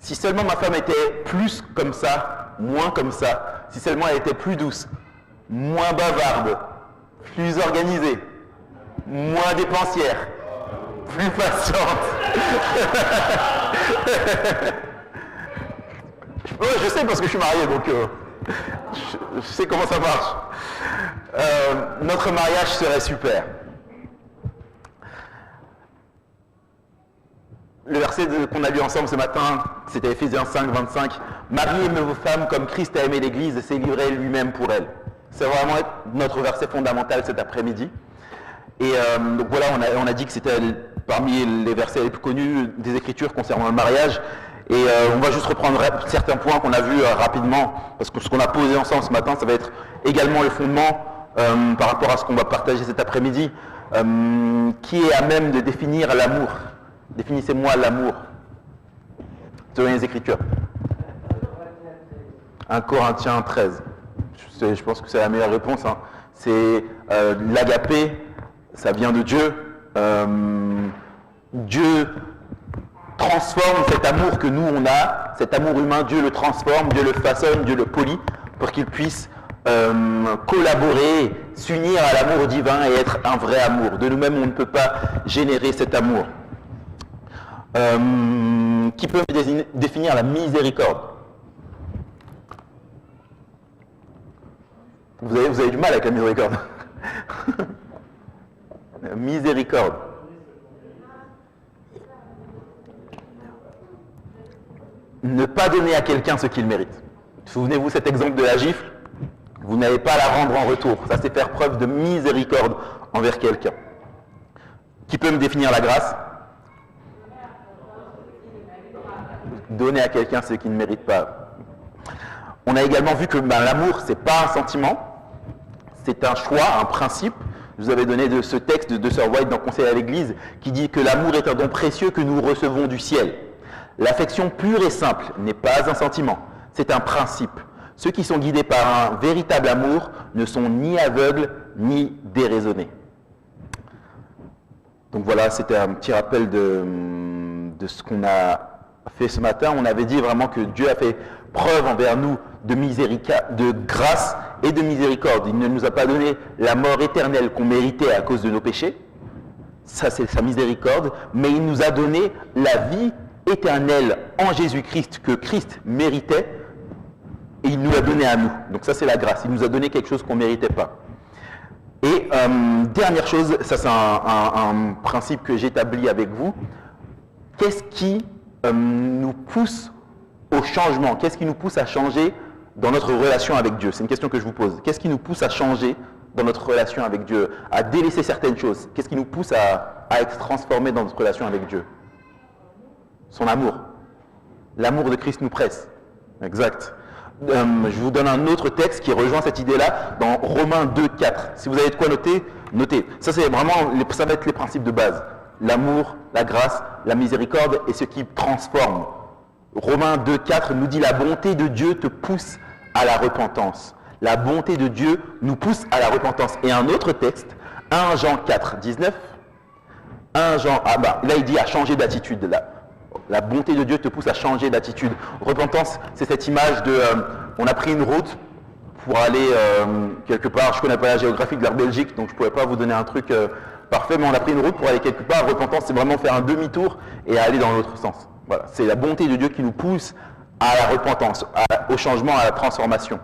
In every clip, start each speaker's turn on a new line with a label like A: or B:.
A: Si seulement ma femme était plus comme ça, moins comme ça, si seulement elle était plus douce, moins bavarde, plus organisée, moins dépensière, plus patiente. Ouais, je sais parce que je suis marié, donc je sais comment ça marche. Notre mariage serait super. Le verset qu'on a lu ensemble ce matin, c'était Éphésiens 5, 25. « Mariez vos femmes comme Christ a aimé l'Église et s'est livré lui-même pour elle. » C'est vraiment notre verset fondamental cet après-midi. Et donc voilà, on a dit que c'était parmi les versets les plus connus des Écritures concernant le mariage. Et on va juste reprendre certains points qu'on a vus rapidement, parce que ce qu'on a posé ensemble ce matin, ça va être également le fondement par rapport à ce qu'on va partager cet après-midi, qui est à même de définir l'amour. Définissez-moi l'amour selon les Écritures. 1 Corinthiens 13. Je pense que c'est la meilleure réponse. Hein. C'est l'agapé, ça vient de Dieu. Dieu transforme cet amour que nous on a, cet amour humain, Dieu le transforme, Dieu le façonne, Dieu le polit pour qu'il puisse collaborer, s'unir à l'amour divin et être un vrai amour. De nous-mêmes, on ne peut pas générer cet amour. Qui peut définir la miséricorde? Vous avez du mal avec la miséricorde. La miséricorde. Ne pas donner à quelqu'un ce qu'il mérite. Souvenez-vous cet exemple de la gifle. Vous n'allez pas la rendre en retour. Ça, c'est faire preuve de miséricorde envers quelqu'un. Qui peut me définir la grâce? Donner à quelqu'un ce qu'il ne mérite pas. On a également vu que l'amour, ce n'est pas un sentiment, c'est un choix, un principe. Je vous avais donné de ce texte de Sir White dans Conseil à l'Église qui dit que l'amour est un don précieux que nous recevons du ciel. L'affection pure et simple n'est pas un sentiment, c'est un principe. Ceux qui sont guidés par un véritable amour ne sont ni aveugles ni déraisonnés. Donc voilà, c'était un petit rappel de ce qu'on a fait ce matin. On avait dit vraiment que Dieu a fait preuve envers nous de grâce et de miséricorde. Il ne nous a pas donné la mort éternelle qu'on méritait à cause de nos péchés. Ça, c'est sa miséricorde. Mais il nous a donné la vie éternelle en Jésus-Christ que Christ méritait. Et il nous l'a donné à nous. Donc ça, c'est la grâce. Il nous a donné quelque chose qu'on ne méritait pas. Et dernière chose, ça c'est un principe que j'établis avec vous. Qu'est-ce qui nous pousse au changement? Qu'est-ce qui nous pousse à changer dans notre relation avec Dieu? C'est une question que je vous pose. Qu'est-ce qui nous pousse à changer dans notre relation avec Dieu? À délaisser certaines choses? Qu'est-ce qui nous pousse à être transformés dans notre relation avec Dieu? Son amour. L'amour de Christ nous presse. Exact. Je vous donne un autre texte qui rejoint cette idée-là dans Romains 2, 4. Si vous avez de quoi noter, notez. Ça, c'est vraiment, ça va être les principes de base. L'amour, la grâce, la miséricorde et ce qui transforme. Romains 2, 4 nous dit « La bonté de Dieu te pousse à la repentance. » La bonté de Dieu nous pousse à la repentance. Et un autre texte, 1 Jean 4, 19. 1 Jean, là il dit à changer d'attitude. La bonté de Dieu te pousse à changer d'attitude. Repentance, c'est cette image de on a pris une route pour aller quelque part. Je ne connais pas la géographie de la Belgique, donc je ne pourrais pas vous donner un truc parfait, mais on a pris une route pour aller quelque part. Repentance, c'est vraiment faire un demi-tour et aller dans l'autre sens. Voilà, c'est la bonté de Dieu qui nous pousse à la repentance, au changement, à la transformation.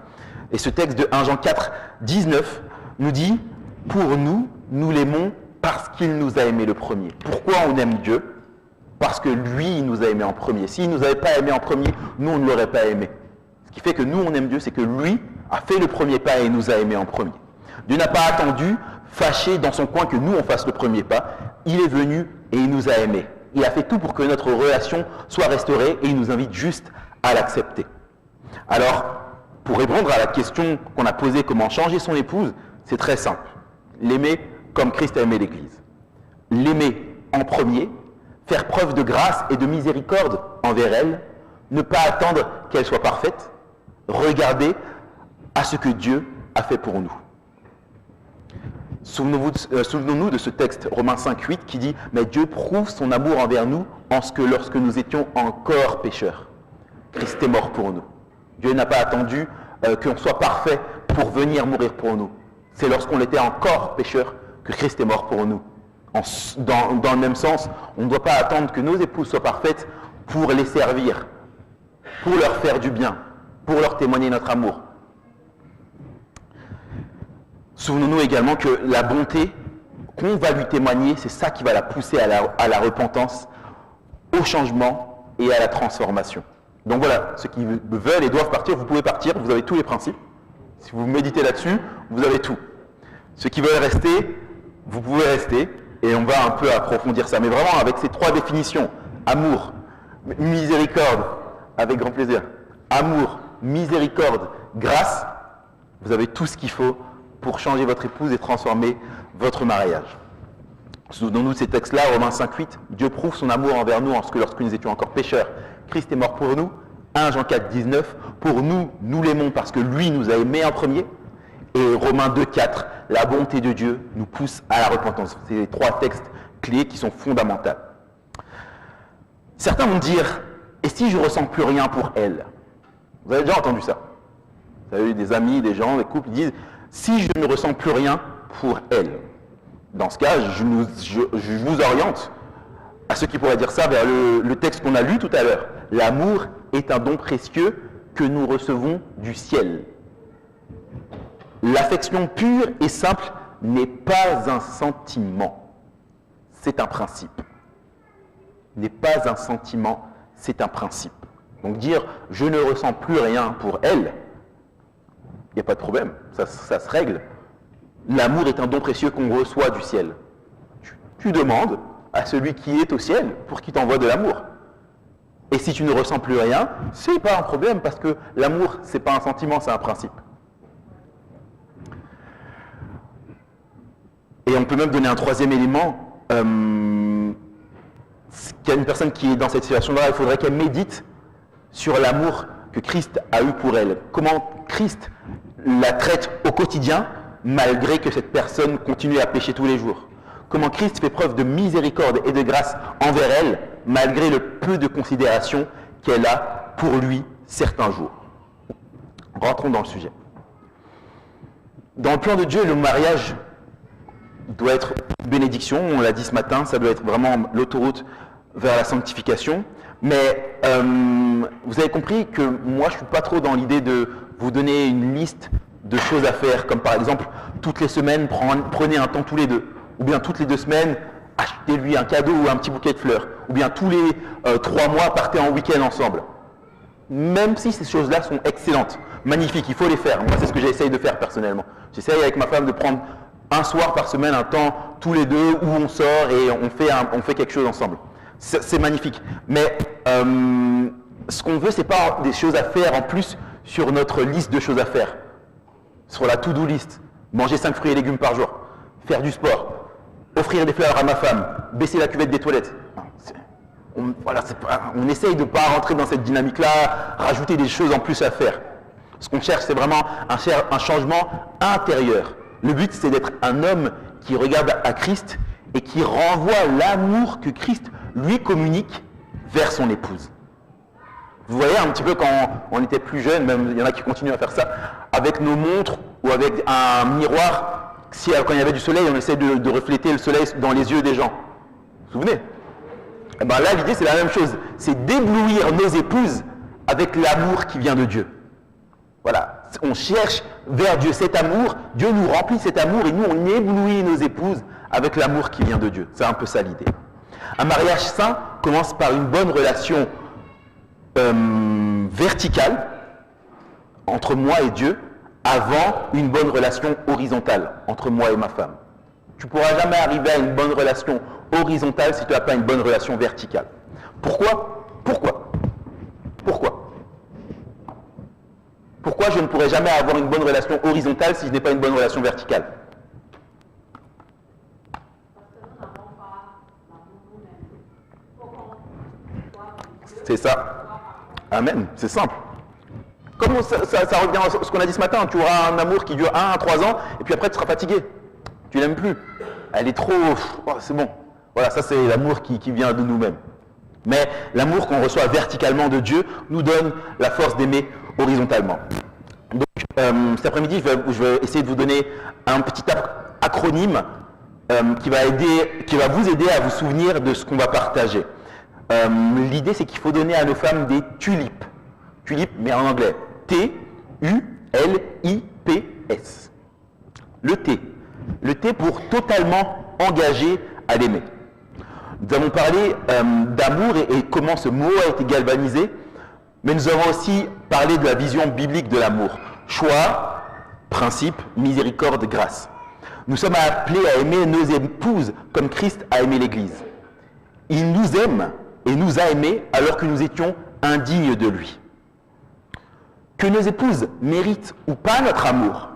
A: Et ce texte de 1 Jean 4, 19 nous dit « Pour nous, nous l'aimons parce qu'il nous a aimés le premier. » Pourquoi on aime Dieu? Parce que lui, il nous a aimés en premier. S'il ne nous avait pas aimés en premier, nous, on ne l'aurait pas aimé. Ce qui fait que nous, on aime Dieu, c'est que lui a fait le premier pas et nous a aimés en premier. Dieu n'a pas attendu, fâché dans son coin, que nous, on fasse le premier pas. Il est venu et il nous a aimés. Il a fait tout pour que notre relation soit restaurée et il nous invite juste à l'accepter. Alors, pour répondre à la question qu'on a posée, comment changer son épouse, c'est très simple. L'aimer comme Christ a aimé l'Église. L'aimer en premier, faire preuve de grâce et de miséricorde envers elle, ne pas attendre qu'elle soit parfaite, regarder à ce que Dieu a fait pour nous. Souvenons-nous de ce texte, Romains 5, 8, qui dit « Mais Dieu prouve son amour envers nous en ce que lorsque nous étions encore pécheurs, Christ est mort pour nous. Dieu n'a pas attendu qu'on soit parfait pour venir mourir pour nous. C'est lorsqu'on était encore pécheurs que Christ est mort pour nous. Dans le même sens, on ne doit pas attendre que nos épouses soient parfaites pour les servir, pour leur faire du bien, pour leur témoigner notre amour. Souvenons-nous également que la bonté qu'on va lui témoigner, c'est ça qui va la pousser à la repentance, au changement et à la transformation. Donc voilà, ceux qui veulent et doivent partir, vous pouvez partir, vous avez tous les principes. Si vous méditez là-dessus, vous avez tout. Ceux qui veulent rester, vous pouvez rester, et on va un peu approfondir ça. Mais vraiment, avec ces trois définitions, amour, miséricorde, avec grand plaisir, amour, miséricorde, grâce, vous avez tout ce qu'il faut pour changer votre épouse et transformer votre mariage. Souvenons-nous de ces textes-là, Romains 5,8, Dieu prouve son amour envers nous en ce que lorsque nous étions encore pécheurs, Christ est mort pour nous. 1 Jean 4,19, pour nous, nous l'aimons parce que lui nous a aimés en premier. Et Romains 2,4, la bonté de Dieu nous pousse à la repentance. C'est les trois textes clés qui sont fondamentaux. Certains vont dire, et si je ne ressens plus rien pour elle? Vous avez déjà entendu ça? Vous avez eu des amis, des gens, des couples qui disent, si je ne ressens plus rien pour elle? Dans ce cas, je vous oriente à ceux qui pourraient dire ça vers le texte qu'on a lu tout à l'heure. L'amour est un don précieux que nous recevons du ciel. L'affection pure et simple n'est pas un sentiment, c'est un principe. N'est pas un sentiment, c'est un principe. Donc dire « je ne ressens plus rien pour elle », il n'y a pas de problème, ça se règle. L'amour est un don précieux qu'on reçoit du ciel. Tu demandes à celui qui est au ciel pour qu'il t'envoie de l'amour. Et si tu ne ressens plus rien, c'est pas un problème parce que l'amour, c'est pas un sentiment, c'est un principe. Et on peut même donner un troisième élément. Qu'il y a une personne qui est dans cette situation-là, il faudrait qu'elle médite sur l'amour que Christ a eu pour elle. Comment Christ la traite au quotidien, malgré que cette personne continue à pécher tous les jours. Comment Christ fait preuve de miséricorde et de grâce envers elle, malgré le peu de considération qu'elle a pour lui certains jours. Rentrons dans le sujet. Dans le plan de Dieu, le mariage doit être une bénédiction, on l'a dit ce matin, ça doit être vraiment l'autoroute vers la sanctification. Mais vous avez compris que moi, je ne suis pas trop dans l'idée de vous donner une liste de choses à faire, comme par exemple, toutes les semaines, prenez un temps tous les deux, ou bien toutes les 2 semaines, achetez-lui un cadeau ou un petit bouquet de fleurs, ou bien tous les 3 mois, partez en week-end ensemble. Même si ces choses-là sont excellentes, magnifiques, il faut les faire. Moi, c'est ce que j'essaye de faire personnellement. J'essaye avec ma femme de prendre un soir par semaine, un temps tous les deux, où on sort et on fait quelque chose ensemble. C'est magnifique. Mais ce qu'on veut, c'est pas des choses à faire en plus sur notre liste de choses à faire. Sur la to-do list. Manger 5 fruits et légumes par jour. Faire du sport. Offrir des fleurs à ma femme. Baisser la cuvette des toilettes. On essaye de ne pas rentrer dans cette dynamique-là, rajouter des choses en plus à faire. Ce qu'on cherche, c'est vraiment un changement intérieur. Le but, c'est d'être un homme qui regarde à Christ et qui renvoie l'amour que Christ lui communique vers son épouse. Vous voyez un petit peu quand on était plus jeune, même il y en a qui continuent à faire ça, avec nos montres ou avec un miroir, quand il y avait du soleil, on essaie de refléter le soleil dans les yeux des gens. Vous vous souvenez? Et bien là, l'idée, c'est la même chose. C'est d'éblouir nos épouses avec l'amour qui vient de Dieu. Voilà. On cherche vers Dieu cet amour. Dieu nous remplit cet amour et nous, on éblouit nos épouses avec l'amour qui vient de Dieu. C'est un peu ça l'idée. Un mariage sain commence par une bonne relation verticale entre moi et Dieu avant une bonne relation horizontale entre moi et ma femme. Tu ne pourras jamais arriver à une bonne relation horizontale si tu n'as pas une bonne relation verticale. Pourquoi je ne pourrais jamais avoir une bonne relation horizontale si je n'ai pas une bonne relation verticale? C'est ça. Amen. C'est simple. Comme ça revient à ce qu'on a dit ce matin, tu auras un amour qui dure 1 à 3 ans, et puis après tu seras fatigué. Tu l'aimes plus. Elle est trop... Oh, c'est bon. Voilà, ça c'est l'amour qui vient de nous-mêmes. Mais l'amour qu'on reçoit verticalement de Dieu nous donne la force d'aimer horizontalement. Donc cet après-midi, je vais essayer de vous donner un petit acronyme qui va vous aider à vous souvenir de ce qu'on va partager. L'idée, c'est qu'il faut donner à nos femmes des tulipes. Tulipes, mais en anglais. T-U-L-I-P-S. Le T. Le T pour totalement engagé à l'aimer. Nous avons parlé d'amour et comment ce mot a été galvanisé, mais nous avons aussi parlé de la vision biblique de l'amour. Choix, principe, miséricorde, grâce. Nous sommes appelés à aimer nos épouses comme Christ a aimé l'Église. Il nous aime et nous a aimés alors que nous étions indignes de lui. Que nos épouses méritent ou pas notre amour,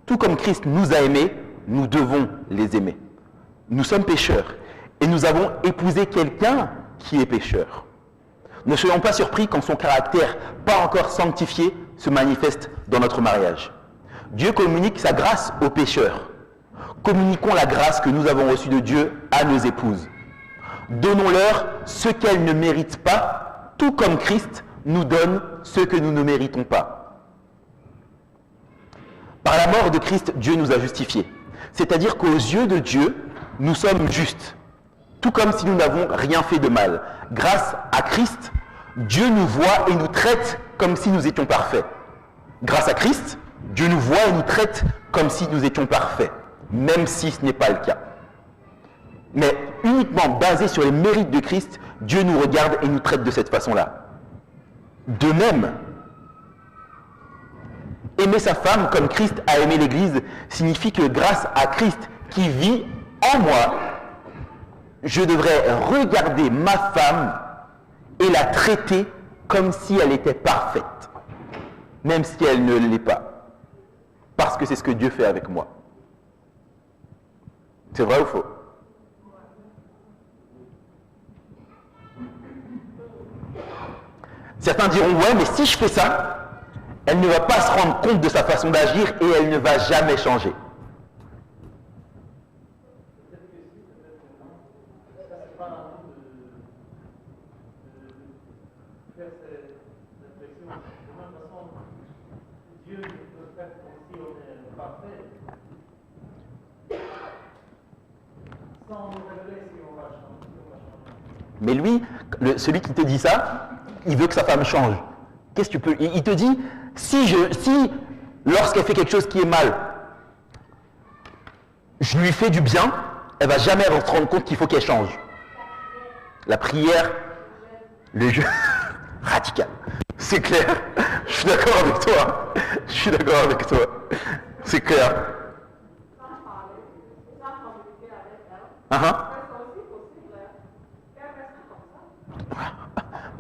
A: tout comme Christ nous a aimés, nous devons les aimer. Nous sommes pécheurs et nous avons épousé quelqu'un qui est pécheur. Ne soyons pas surpris quand son caractère, pas encore sanctifié, se manifeste dans notre mariage. Dieu communique sa grâce aux pécheurs. Communiquons la grâce que nous avons reçue de Dieu à nos épouses. Donnons-leur ce qu'elles ne méritent pas, tout comme Christ nous donne ce que nous ne méritons pas. Par la mort de Christ, Dieu nous a justifiés. C'est-à-dire qu'aux yeux de Dieu, nous sommes justes, tout comme si nous n'avons rien fait de mal. Grâce à Christ, Dieu nous voit et nous traite comme si nous étions parfaits. Grâce à Christ, Dieu nous voit et nous traite comme si nous étions parfaits, même si ce n'est pas le cas. Mais uniquement basé sur les mérites de Christ, Dieu nous regarde et nous traite de cette façon-là. De même, aimer sa femme comme Christ a aimé l'Église signifie que grâce à Christ qui vit en moi, je devrais regarder ma femme et la traiter comme si elle était parfaite, même si elle ne l'est pas, parce que c'est ce que Dieu fait avec moi. C'est vrai ou faux? Certains diront, ouais, mais si je fais ça, elle ne va pas se rendre compte de sa façon d'agir et elle ne va jamais changer. Mais lui, celui qui te dit ça, il veut que sa femme change. Qu'est-ce que tu peux... Il te dit, si lorsqu'elle fait quelque chose qui est mal, je lui fais du bien, elle va jamais se rendre compte qu'il faut qu'elle change. La prière, le jeu, radical. C'est clair. Je suis d'accord avec toi. Je suis d'accord avec toi. C'est clair.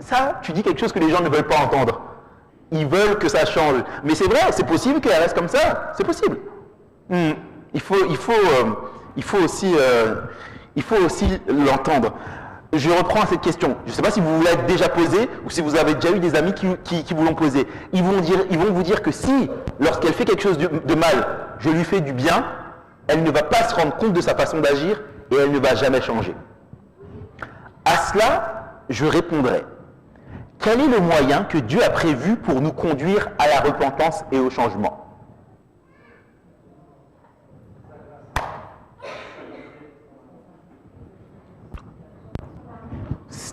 A: Ça, tu dis quelque chose que les gens ne veulent pas entendre. Ils veulent que ça change. Mais c'est vrai, c'est possible qu'elle reste comme ça. C'est possible. Il faut aussi l'entendre. Je reprends cette question. Je ne sais pas si vous vous l'avez déjà posée ou si vous avez déjà eu des amis qui vous l'ont posée. Ils vont vous dire que si, lorsqu'elle fait quelque chose de mal, je lui fais du bien, elle ne va pas se rendre compte de sa façon d'agir et elle ne va jamais changer. À cela, je répondrai. Quel est le moyen que Dieu a prévu pour nous conduire à la repentance et au changement?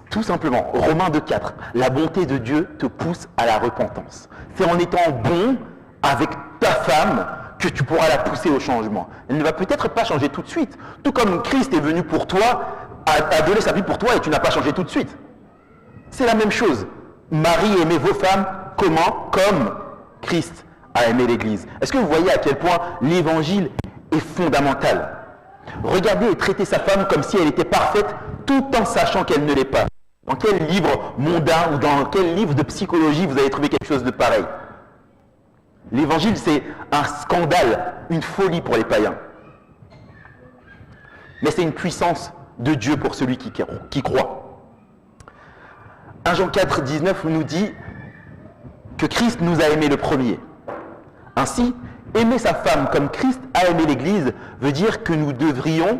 A: Tout simplement, Romains 2,4, la bonté de Dieu te pousse à la repentance. C'est en étant bon avec ta femme que tu pourras la pousser au changement. Elle ne va peut-être pas changer tout de suite, tout comme Christ est venu pour toi, a donné sa vie pour toi et tu n'as pas changé tout de suite. C'est la même chose. Marie, aimez vos femmes comment? Comme Christ a aimé l'Église. Est-ce que vous voyez à quel point l'évangile est fondamental? Regardez et traitez sa femme comme si elle était parfaite tout en sachant qu'elle ne l'est pas. Dans quel livre mondain ou dans quel livre de psychologie vous avez trouvé quelque chose de pareil? L'évangile, c'est un scandale, une folie pour les païens. Mais c'est une puissance de Dieu pour celui qui croit. 1 Jean 4, 19 nous dit que Christ nous a aimés le premier. Ainsi, aimer sa femme comme Christ a aimé l'Église veut dire que nous devrions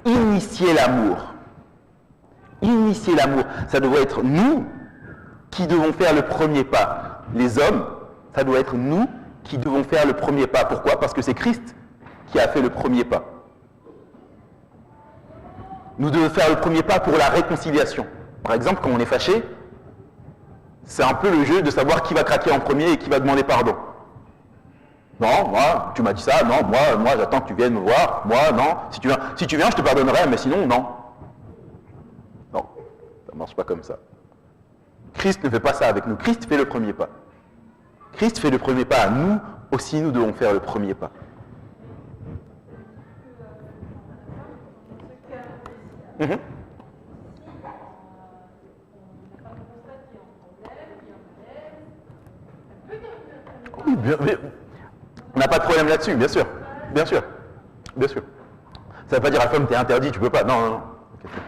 A: initier l'amour. initier l'amour. Ça doit être nous qui devons faire le premier pas. Les hommes, ça doit être nous qui devons faire le premier pas. Pourquoi? Parce que c'est Christ qui a fait le premier pas. Nous devons faire le premier pas pour la réconciliation. Par exemple, quand on est fâché, c'est un peu le jeu de savoir qui va craquer en premier et qui va demander pardon. Non, moi, tu m'as dit ça, non, moi j'attends que tu viennes me voir, moi, non, si tu viens, je te pardonnerai, mais sinon, non. Non, ça ne marche pas comme ça. Christ ne fait pas ça avec nous, Christ fait le premier pas. Christ fait le premier pas, nous aussi nous devons faire le premier pas. Mm-hmm. Oui, on n'a pas de problème là-dessus, bien sûr. Bien sûr. Bien sûr. Ça ne veut pas dire à la femme, t'es interdit, tu peux pas. Non, non, non. Okay.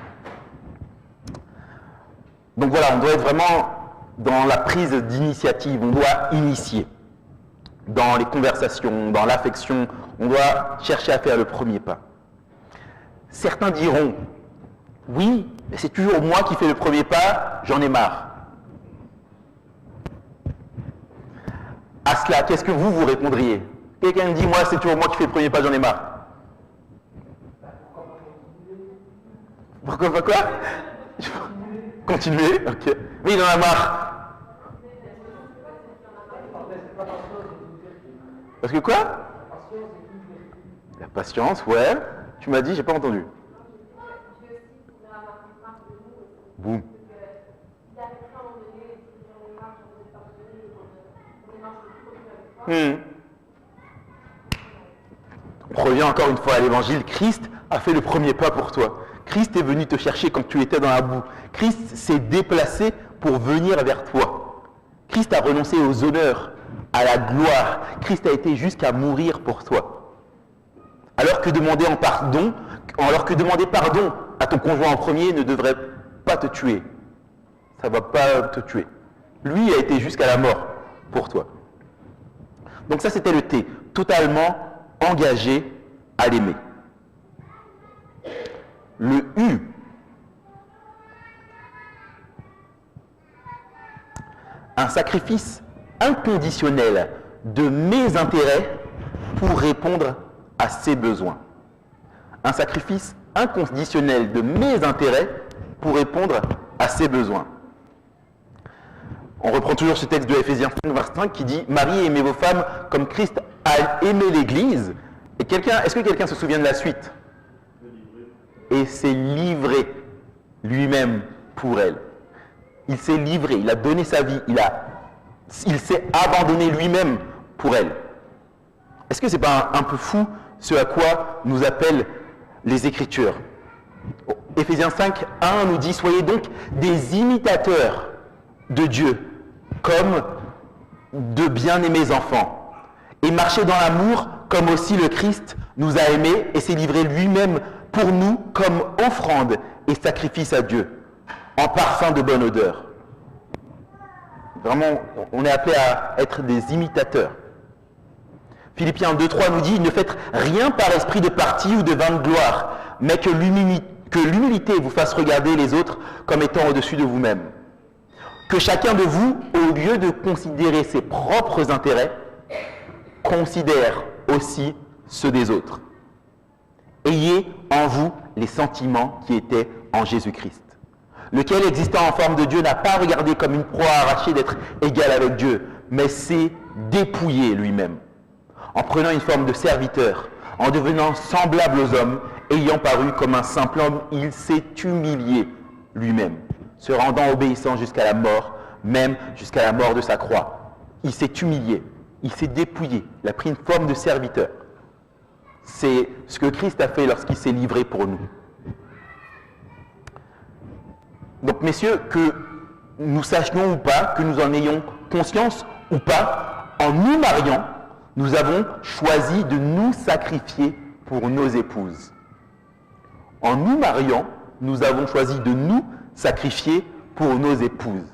A: Donc voilà, on doit être vraiment dans la prise d'initiative, on doit initier. Dans les conversations, dans l'affection, on doit chercher à faire le premier pas. Certains diront, oui, mais c'est toujours moi qui fais le premier pas, j'en ai marre. À cela, qu'est-ce que vous répondriez? Quelqu'un me dit, moi, c'est toujours moi qui fais le premier pas, j'en ai marre. Pourquoi pas quoi? Continuer, ok. Oui, il en a marre. Parce que quoi? La patience, ouais. Tu m'as dit, j'ai pas entendu. Boum. On revient encore une fois à l'évangile. Christ a fait le premier pas pour toi. Christ est venu te chercher quand tu étais dans la boue. Christ s'est déplacé pour venir vers toi. Christ a renoncé aux honneurs, à la gloire. Christ a été jusqu'à mourir pour toi. Alors que demander pardon à ton conjoint en premier ne devrait pas te tuer. Ça ne va pas te tuer. Lui a été jusqu'à la mort pour toi. Donc ça, c'était le T, totalement engagé à l'aimer. Le U, un sacrifice inconditionnel de mes intérêts pour répondre à ses besoins. Un sacrifice inconditionnel de mes intérêts pour répondre à ses besoins. On reprend toujours ce texte de Ephésiens 5, verset 5 qui dit « Marie, aimez vos femmes comme Christ a aimé l'Église. » Et est-ce que quelqu'un se souvient de la suite? Et s'est livré lui-même pour elle. Il s'est livré, il a donné sa vie, il s'est abandonné lui-même pour elle. Est-ce que ce n'est pas un peu fou ce à quoi nous appellent les Écritures? Ephésiens 5, 1 nous dit « Soyez donc des imitateurs de Dieu, comme de bien-aimés enfants, et marchez dans l'amour comme aussi le Christ nous a aimés et s'est livré lui-même pour nous comme offrande et sacrifice à Dieu, en parfum de bonne odeur. » Vraiment, on est appelé à être des imitateurs. Philippiens 2.3 nous dit « Ne faites rien par esprit de parti ou de vaine gloire, mais que l'humilité vous fasse regarder les autres comme étant au-dessus de vous-même. Que chacun de vous, au lieu de considérer ses propres intérêts, considère aussi ceux des autres. Ayez en vous les sentiments qui étaient en Jésus-Christ, lequel, existant en forme de Dieu, n'a pas regardé comme une proie arrachée d'être égal avec Dieu, mais s'est dépouillé lui-même, en prenant une forme de serviteur, en devenant semblable aux hommes, ayant paru comme un simple homme, il s'est humilié lui-même, se rendant obéissant jusqu'à la mort, même jusqu'à la mort de sa croix. Il s'est humilié, il s'est dépouillé, il a pris une forme de serviteur. C'est ce que Christ a fait lorsqu'il s'est livré pour nous. Donc, messieurs, que nous sachions ou pas, que nous en ayons conscience ou pas, en nous mariant, nous avons choisi de nous sacrifier pour nos épouses. En nous mariant, nous avons choisi de nous sacrifier pour nos épouses.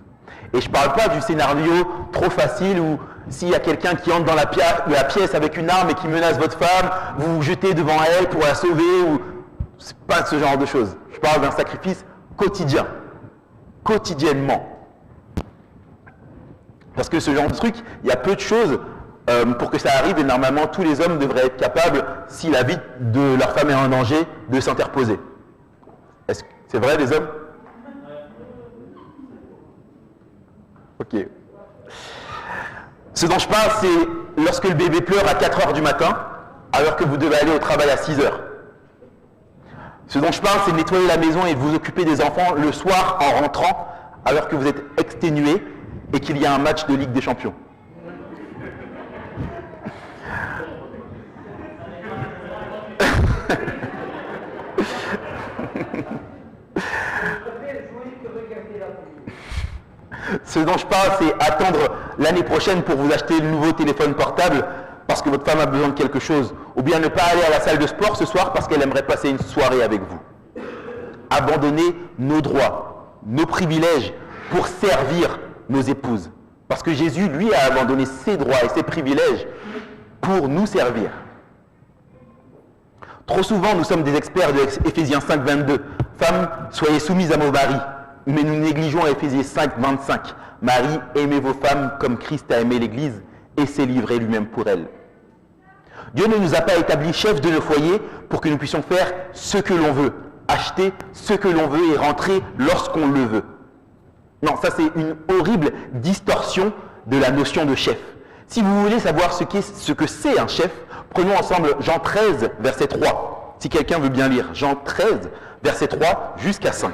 A: Et je ne parle pas du scénario trop facile où s'il y a quelqu'un qui entre dans la pièce avec une arme et qui menace votre femme, vous vous jetez devant elle pour la sauver. C'est pas ce genre de choses. Je parle d'un sacrifice quotidiennement. Parce que ce genre de truc, il y a peu de choses pour que ça arrive et normalement tous les hommes devraient être capables, si la vie de leur femme est en danger, de s'interposer. Est-ce que c'est vrai les hommes? Ok. Ce dont je parle, c'est lorsque le bébé pleure à 4 heures du matin, alors que vous devez aller au travail à 6 heures. Ce dont je parle, c'est de nettoyer la maison et de vous occuper des enfants le soir en rentrant, alors que vous êtes exténué et qu'il y a un match de Ligue des Champions. Ce dont je parle, c'est attendre l'année prochaine pour vous acheter le nouveau téléphone portable parce que votre femme a besoin de quelque chose, ou bien ne pas aller à la salle de sport ce soir parce qu'elle aimerait passer une soirée avec vous. Abandonner nos droits, nos privilèges pour servir nos épouses. Parce que Jésus, lui, a abandonné ses droits et ses privilèges pour nous servir. Trop souvent, nous sommes des experts de Éphésiens 5, 22. Femmes, soyez soumises à vos maris. Mais nous négligeons Éphésiens 5, 25. Marie, aimez vos femmes comme Christ a aimé l'Église et s'est livré lui-même pour elle. Dieu ne nous a pas établis chefs de nos foyers pour que nous puissions faire ce que l'on veut, acheter ce que l'on veut et rentrer lorsqu'on le veut. Non, ça c'est une horrible distorsion de la notion de chef. Si vous voulez savoir ce que c'est un chef, prenons ensemble Jean 13, verset 3. Si quelqu'un veut bien lire, Jean 13, verset 3 jusqu'à 5.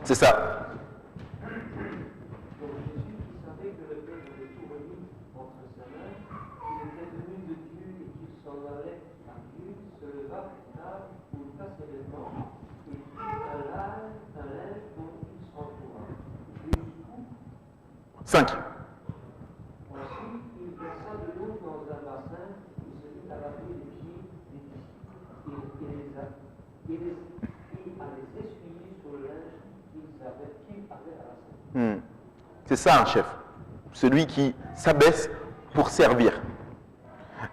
A: C'est ça. Cinq. C'est ça un chef, celui qui s'abaisse pour servir.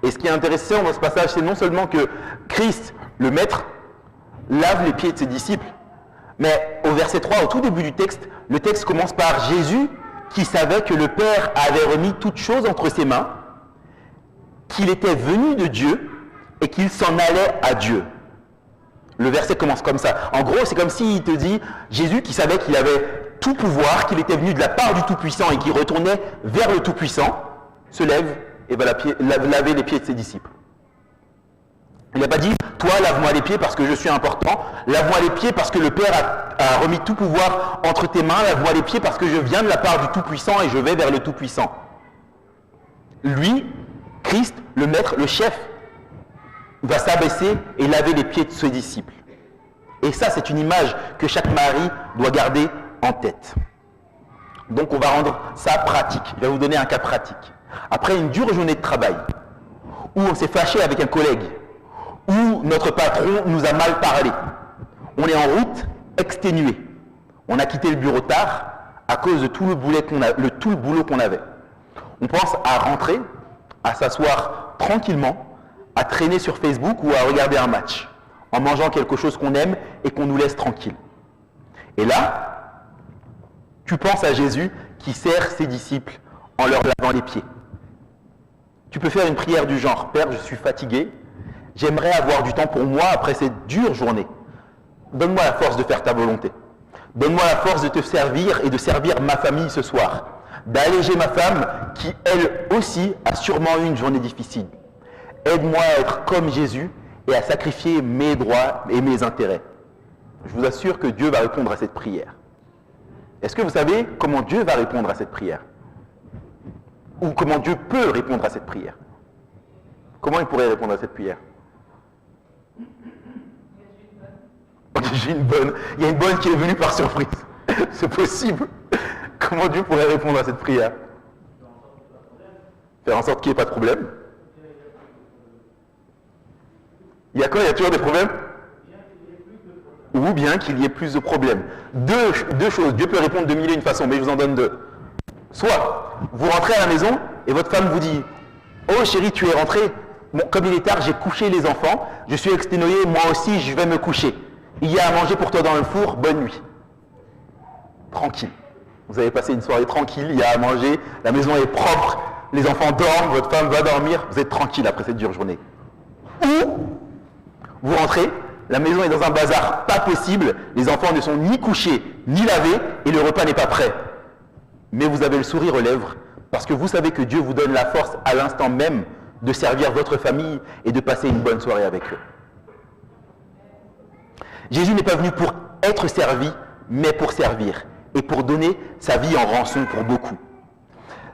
A: Et ce qui est intéressant dans ce passage, c'est non seulement que Christ, le Maître, lave les pieds de ses disciples, mais au verset 3, au tout début du texte, le texte commence par Jésus qui savait que le Père avait remis toutes choses entre ses mains, qu'il était venu de Dieu et qu'il s'en allait à Dieu. Le verset commence comme ça. En gros, c'est comme s'il te dit, Jésus qui savait qu'il avait tout pouvoir, qu'il était venu de la part du Tout-Puissant et qu'il retournait vers le Tout-Puissant, se lève et va laver les pieds de ses disciples. Il n'a pas dit, toi lave-moi les pieds parce que je suis important, lave-moi les pieds parce que le Père a remis tout pouvoir entre tes mains, lave-moi les pieds parce que je viens de la part du Tout-Puissant et je vais vers le Tout-Puissant. Lui, Christ, le Maître, le Chef, va s'abaisser et laver les pieds de ses disciples. Et ça, c'est une image que chaque mari doit garder en tête. Donc on va rendre ça pratique. Je vais vous donner un cas pratique. Après une dure journée de travail, où on s'est fâché avec un collègue, où notre patron nous a mal parlé, on est en route exténué. On a quitté le bureau tard à cause de tout le boulot qu'on avait. On pense à rentrer, à s'asseoir tranquillement, à traîner sur Facebook ou à regarder un match, en mangeant quelque chose qu'on aime et qu'on nous laisse tranquille. Et là, tu penses à Jésus qui sert ses disciples en leur lavant les pieds. Tu peux faire une prière du genre, Père, je suis fatigué, j'aimerais avoir du temps pour moi après cette dure journée. Donne-moi la force de faire ta volonté. Donne-moi la force de te servir et de servir ma famille ce soir. D'alléger ma femme qui, elle aussi, a sûrement eu une journée difficile. Aide-moi à être comme Jésus et à sacrifier mes droits et mes intérêts. Je vous assure que Dieu va répondre à cette prière. Est-ce que vous savez comment Dieu va répondre à cette prière? Ou comment Dieu peut répondre à cette prière? Comment il pourrait répondre à cette prière? J'ai une bonne. Il y a une bonne qui est venue par surprise. C'est possible. Comment Dieu pourrait répondre à cette prière? Faire en sorte qu'il n'y ait pas de problème. Il y a quoi? Il y a toujours des problèmes? Ou bien qu'il y ait plus de problèmes. Deux choses. Dieu peut répondre de mille et une façons, mais je vous en donne deux. Soit, vous rentrez à la maison et votre femme vous dit « Oh chérie, tu es rentrée. Bon, comme il est tard, j'ai couché les enfants. Je suis exténué, moi aussi, je vais me coucher. Il y a à manger pour toi dans le four. Bonne nuit. » Tranquille. Vous avez passé une soirée tranquille, il y a à manger, la maison est propre, les enfants dorment, votre femme va dormir, vous êtes tranquille après cette dure journée. Ou, vous rentrez, la maison est dans un bazar pas possible, les enfants ne sont ni couchés, ni lavés, et le repas n'est pas prêt. Mais vous avez le sourire aux lèvres, parce que vous savez que Dieu vous donne la force à l'instant même de servir votre famille et de passer une bonne soirée avec eux. Jésus n'est pas venu pour être servi, mais pour servir, et pour donner sa vie en rançon pour beaucoup.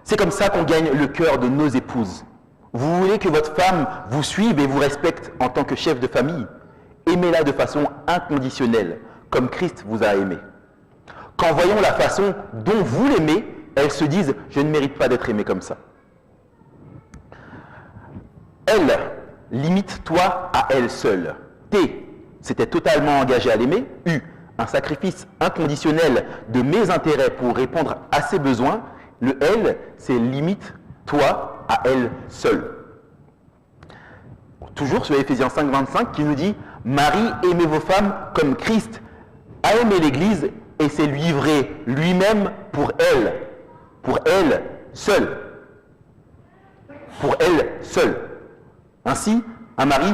A: C'est comme ça qu'on gagne le cœur de nos épouses. Vous voulez que votre femme vous suive et vous respecte en tant que chef de famille? Aimez-la de façon inconditionnelle, comme Christ vous a aimé. Qu'en voyant la façon dont vous l'aimez, elles se disent « Je ne mérite pas d'être aimée comme ça ». Elle, limite-toi à elle seule. T, s'était totalement engagé à l'aimer. U, un sacrifice inconditionnel de mes intérêts pour répondre à ses besoins. Le L, c'est limite-toi à elle seule. Toujours sur Éphésiens 5,25 qui nous dit « Marie, aimez vos femmes comme Christ a aimé l'Église et s'est livré lui-même pour elle seule. » Pour elle seule. Ainsi, un mari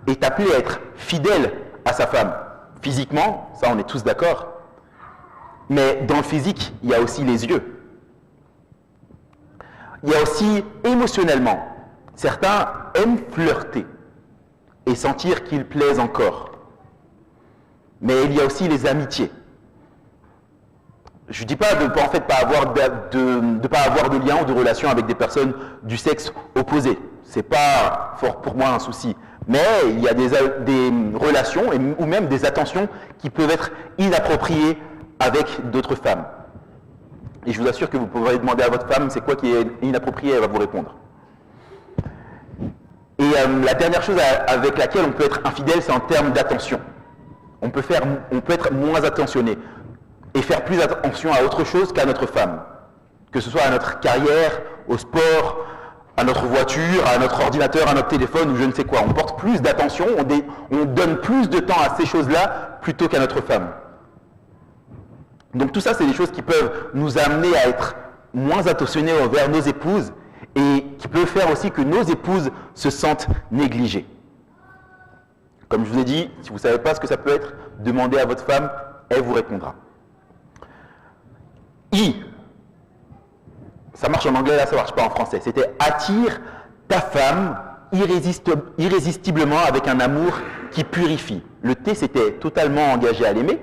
A: est appelé à être fidèle à sa femme. Physiquement, ça on est tous d'accord. Mais dans le physique, il y a aussi les yeux. Il y a aussi émotionnellement. Certains aiment flirter et sentir qu'ils plaisent encore. Mais il y a aussi les amitiés. Je ne dis pas de ne pas avoir de lien ou de relation avec des personnes du sexe opposé. Ce n'est pas fort pour moi un souci. Mais il y a des relations ou même des attentions qui peuvent être inappropriées avec d'autres femmes. Et je vous assure que vous pourrez demander à votre femme c'est quoi qui est inapproprié, elle va vous répondre. Et la dernière chose avec laquelle on peut être infidèle, c'est en termes d'attention. On peut être moins attentionné et faire plus attention à autre chose qu'à notre femme. Que ce soit à notre carrière, au sport, à notre voiture, à notre ordinateur, à notre téléphone ou je ne sais quoi. On porte plus d'attention, on donne plus de temps à ces choses-là plutôt qu'à notre femme. Donc tout ça, c'est des choses qui peuvent nous amener à être moins attentionnés envers nos épouses et qui peuvent faire aussi que nos épouses se sentent négligées. Comme je vous ai dit, si vous ne savez pas ce que ça peut être, demandez à votre femme, elle vous répondra. I. Ça marche en anglais, là ça ne marche pas en français. C'était attire ta femme irrésistiblement avec un amour qui purifie. Le T, c'était totalement engagé à l'aimer.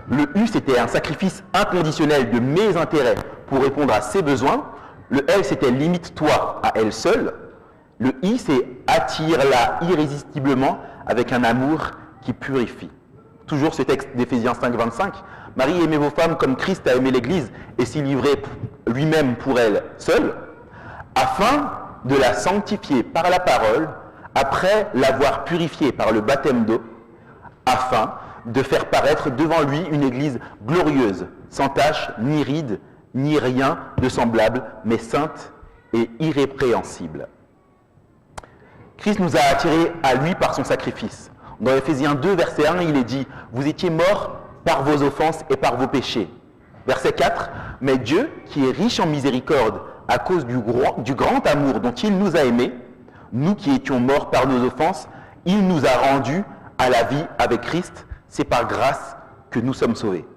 A: Le U, c'était un sacrifice inconditionnel de mes intérêts pour répondre à ses besoins. Le L, c'était limite-toi à elle seule. Le I, c'est attire-la irrésistiblement avec un amour qui purifie. Toujours ce texte d'Éphésiens 5,25. Marie, aimez vos femmes comme Christ a aimé l'Église et s'y livrait lui-même pour elle seule, afin de la sanctifier par la parole, après l'avoir purifiée par le baptême d'eau, afin de faire paraître devant lui une Église glorieuse, sans tache, ni ride, ni rien de semblable, mais sainte et irrépréhensible. Christ nous a attirés à lui par son sacrifice. Dans Éphésiens 2, verset 1, il est dit « Vous étiez morts par vos offenses et par vos péchés. » Verset 4, « Mais Dieu, qui est riche en miséricorde, à cause du grand amour dont il nous a aimés, nous qui étions morts par nos offenses, il nous a rendus à la vie avec Christ. C'est par grâce que nous sommes sauvés. »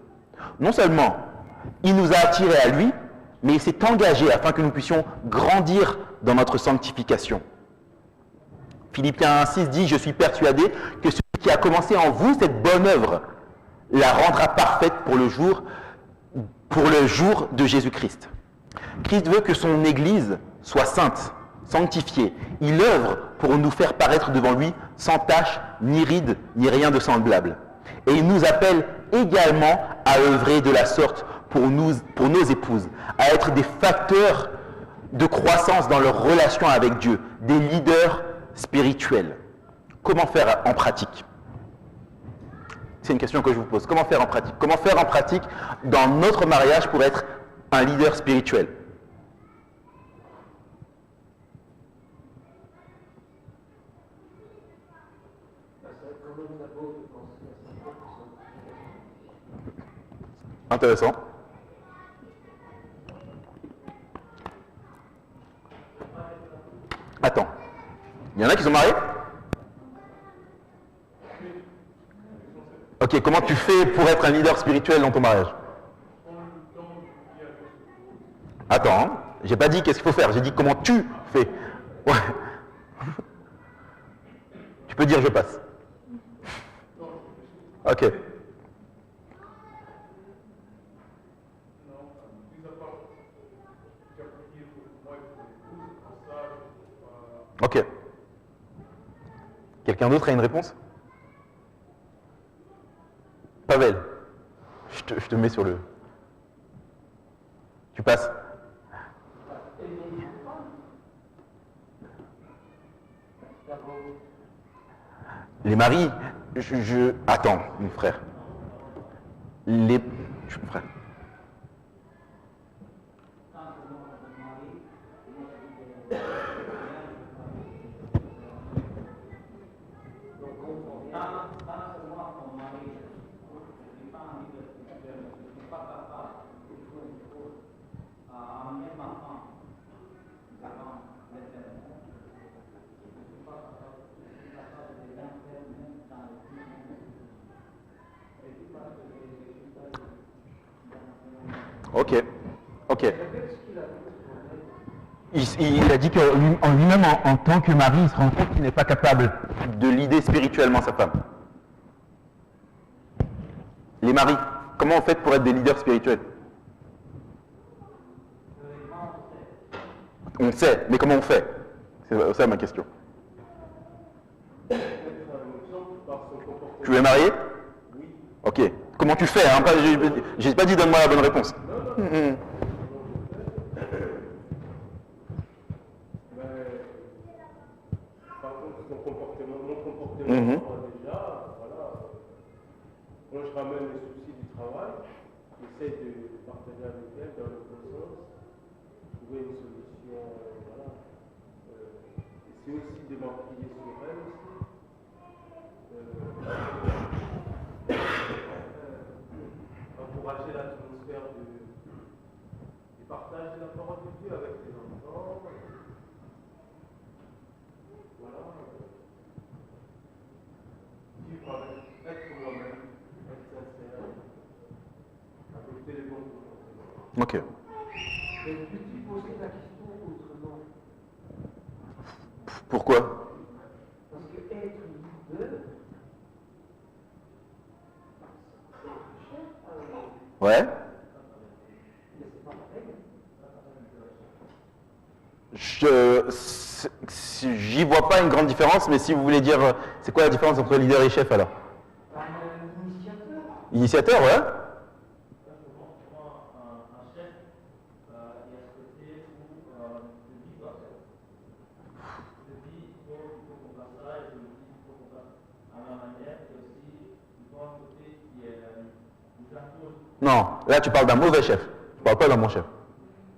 A: Non seulement il nous a attirés à lui, mais il s'est engagé afin que nous puissions grandir dans notre sanctification. Philippiens 1,6 dit « Je suis persuadé que celui qui a commencé en vous cette bonne œuvre la rendra parfaite pour le jour de Jésus-Christ. » Christ veut que son Église soit sainte, sanctifiée. Il œuvre pour nous faire paraître devant lui sans tache, ni ride, ni rien de semblable. Et il nous appelle également à œuvrer de la sorte pour nos épouses, à être des facteurs de croissance dans leur relation avec Dieu, des leaders spirituels. Comment faire en pratique? C'est une question que je vous pose. Comment faire en pratique? Comment faire en pratique dans notre mariage pour être un leader spirituel? Intéressant. Attends. Il y en a qui sont mariés? Ok, comment tu fais pour être un leader spirituel dans ton mariage? Attends, hein, j'ai pas dit qu'est-ce qu'il faut faire, j'ai dit comment tu fais. Ouais. Tu peux dire je passe. Ok. Ok. Quelqu'un d'autre a une réponse? Pavel, je te mets sur le... Tu passes. Les maris, Attends, mon frère. Mon frère. Ok, ok. Il a dit qu'en lui-même, en tant que mari, il se rend compte qu'il n'est pas capable de leader spirituellement sa femme. Les maris, comment on fait pour être des leaders spirituels? On sait, mais comment on fait? C'est ça ma question. Tu es marié? Oui. Ok. Comment tu fais hein? J'ai pas dit donne-moi la bonne réponse.
B: Déjà, voilà, quand je ramène les soucis du travail, j'essaie de partager avec elle dans le bon sens, trouver une solution, voilà. C'est aussi de m'appuyer sur elle aussi. Encourager l'atmosphère du partage de la parole de Dieu avec les enfants. Voilà. Être moi-même, être sincère, adopter les bons comportements.
A: Ok.
C: Mais peux-tu poser la question autrement?
A: Pourquoi?
C: Parce que être leader, c'est cher.
A: Ouais.
C: Mais c'est pas pareil.
A: J'y vois pas une grande différence, mais si vous voulez dire, c'est quoi la différence entre leader et chef alors?
C: Initiateur.
A: Initiateur, ouais. Non, là tu parles d'un mauvais chef. Tu parles pas d'un bon chef.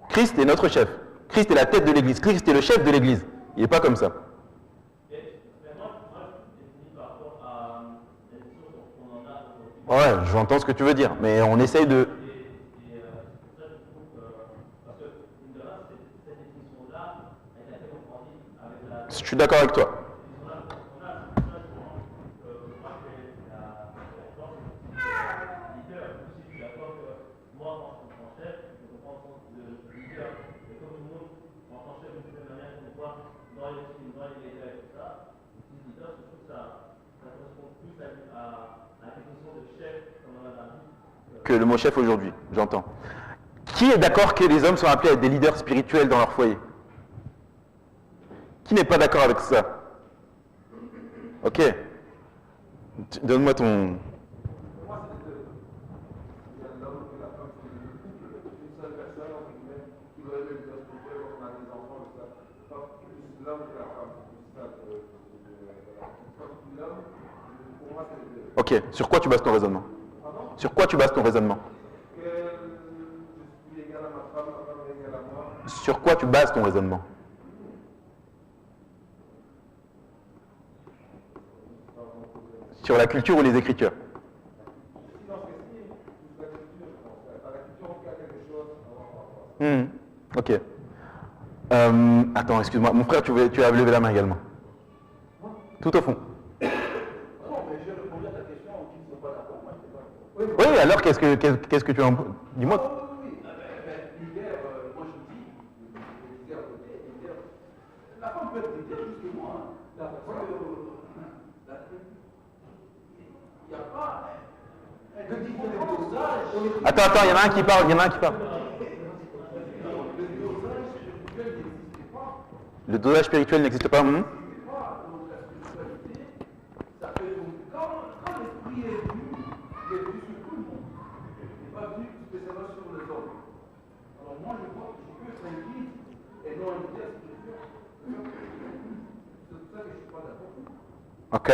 A: Christ est notre chef. Christ est la tête de l'église. Christ est le chef de l'église. Il n'est pas comme ça. Ouais, j'entends ce que tu veux dire, mais on essaye de... Je suis d'accord avec toi. Que le mot chef aujourd'hui, j'entends. Qui est d'accord que les hommes sont appelés à être des leaders spirituels dans leur foyer? Qui n'est pas d'accord avec ça? Ok. Donne-moi ton...
B: Moi, c'est les deux. Il y a l'homme et la femme, c'est une seule personne qui doit être le leader spirituel dans la maison.
A: Ok, sur quoi tu bases ton raisonnement? Sur quoi tu bases ton raisonnement? Sur quoi tu bases ton raisonnement? Sur la culture ou les écritures? Ok. Attends, excuse-moi. Mon frère, tu as levé la main également. Tout au fond. Oui, alors qu'est-ce que tu en... Dis-moi. Attends, il y en a un qui parle, Le dosage spirituel n'existe pas. Ok.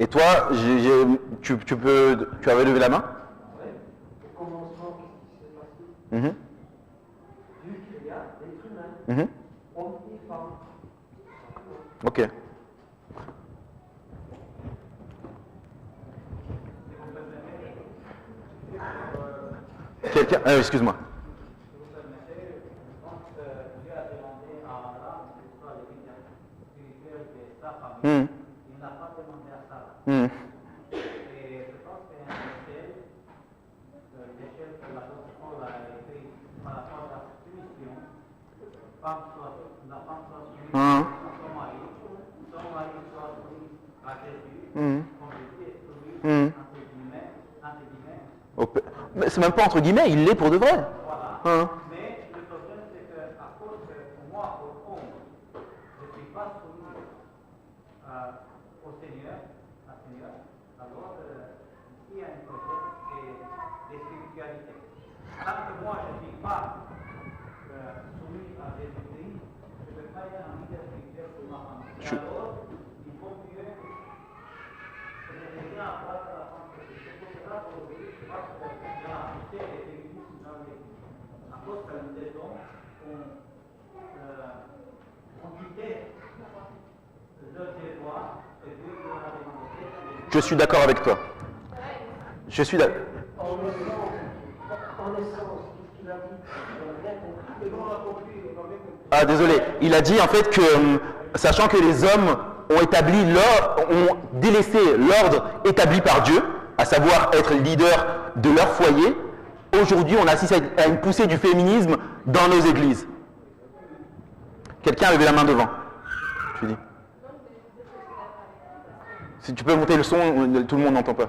A: Et toi, tu avais levé la main?
C: Au commencement, qu'est-ce qui s'est passé? Vu qu'il y a l'être humain, homme et femme.
A: Ok. Quelqu'un... excuse-moi. Il n'a pas demandé à ça. Et je pense qu'il y a un échelle que l'apôtre Paul a écrit par rapport à la soumission. La femme soit soumise à son mari soit soumis à Jésus, comme Jésus est soumis, entre guillemets. Mais c'est même pas entre guillemets, il l'est pour de vrai. Voilà. Mais le problème, c'est qu'à cause que pour moi, au fond, je ne suis pas soumis au Seigneur, alors il y a un projet de spiritualité. Tant que moi je ne suis pas soumis à Jésus-Christ, je ne peux pas être un leader spirituel pour ma famille. Et alors, il faut que je revienne à place de la famille. C'est pour cela qu'aujourd'hui, je pense que dans la société des féministes, à cause de la maison, on quittait leur territoire. Je suis d'accord avec toi. Je suis d'accord.
C: En essence, ce qu'il a dit, on a compris.
A: Ah, désolé. Il a dit en fait que, sachant que les hommes ont délaissé l'ordre établi par Dieu, à savoir être leader de leur foyer, aujourd'hui on assiste à une poussée du féminisme dans nos églises. Quelqu'un a levé la main devant. Je dis. Si tu peux monter le son, tout le monde n'entend pas.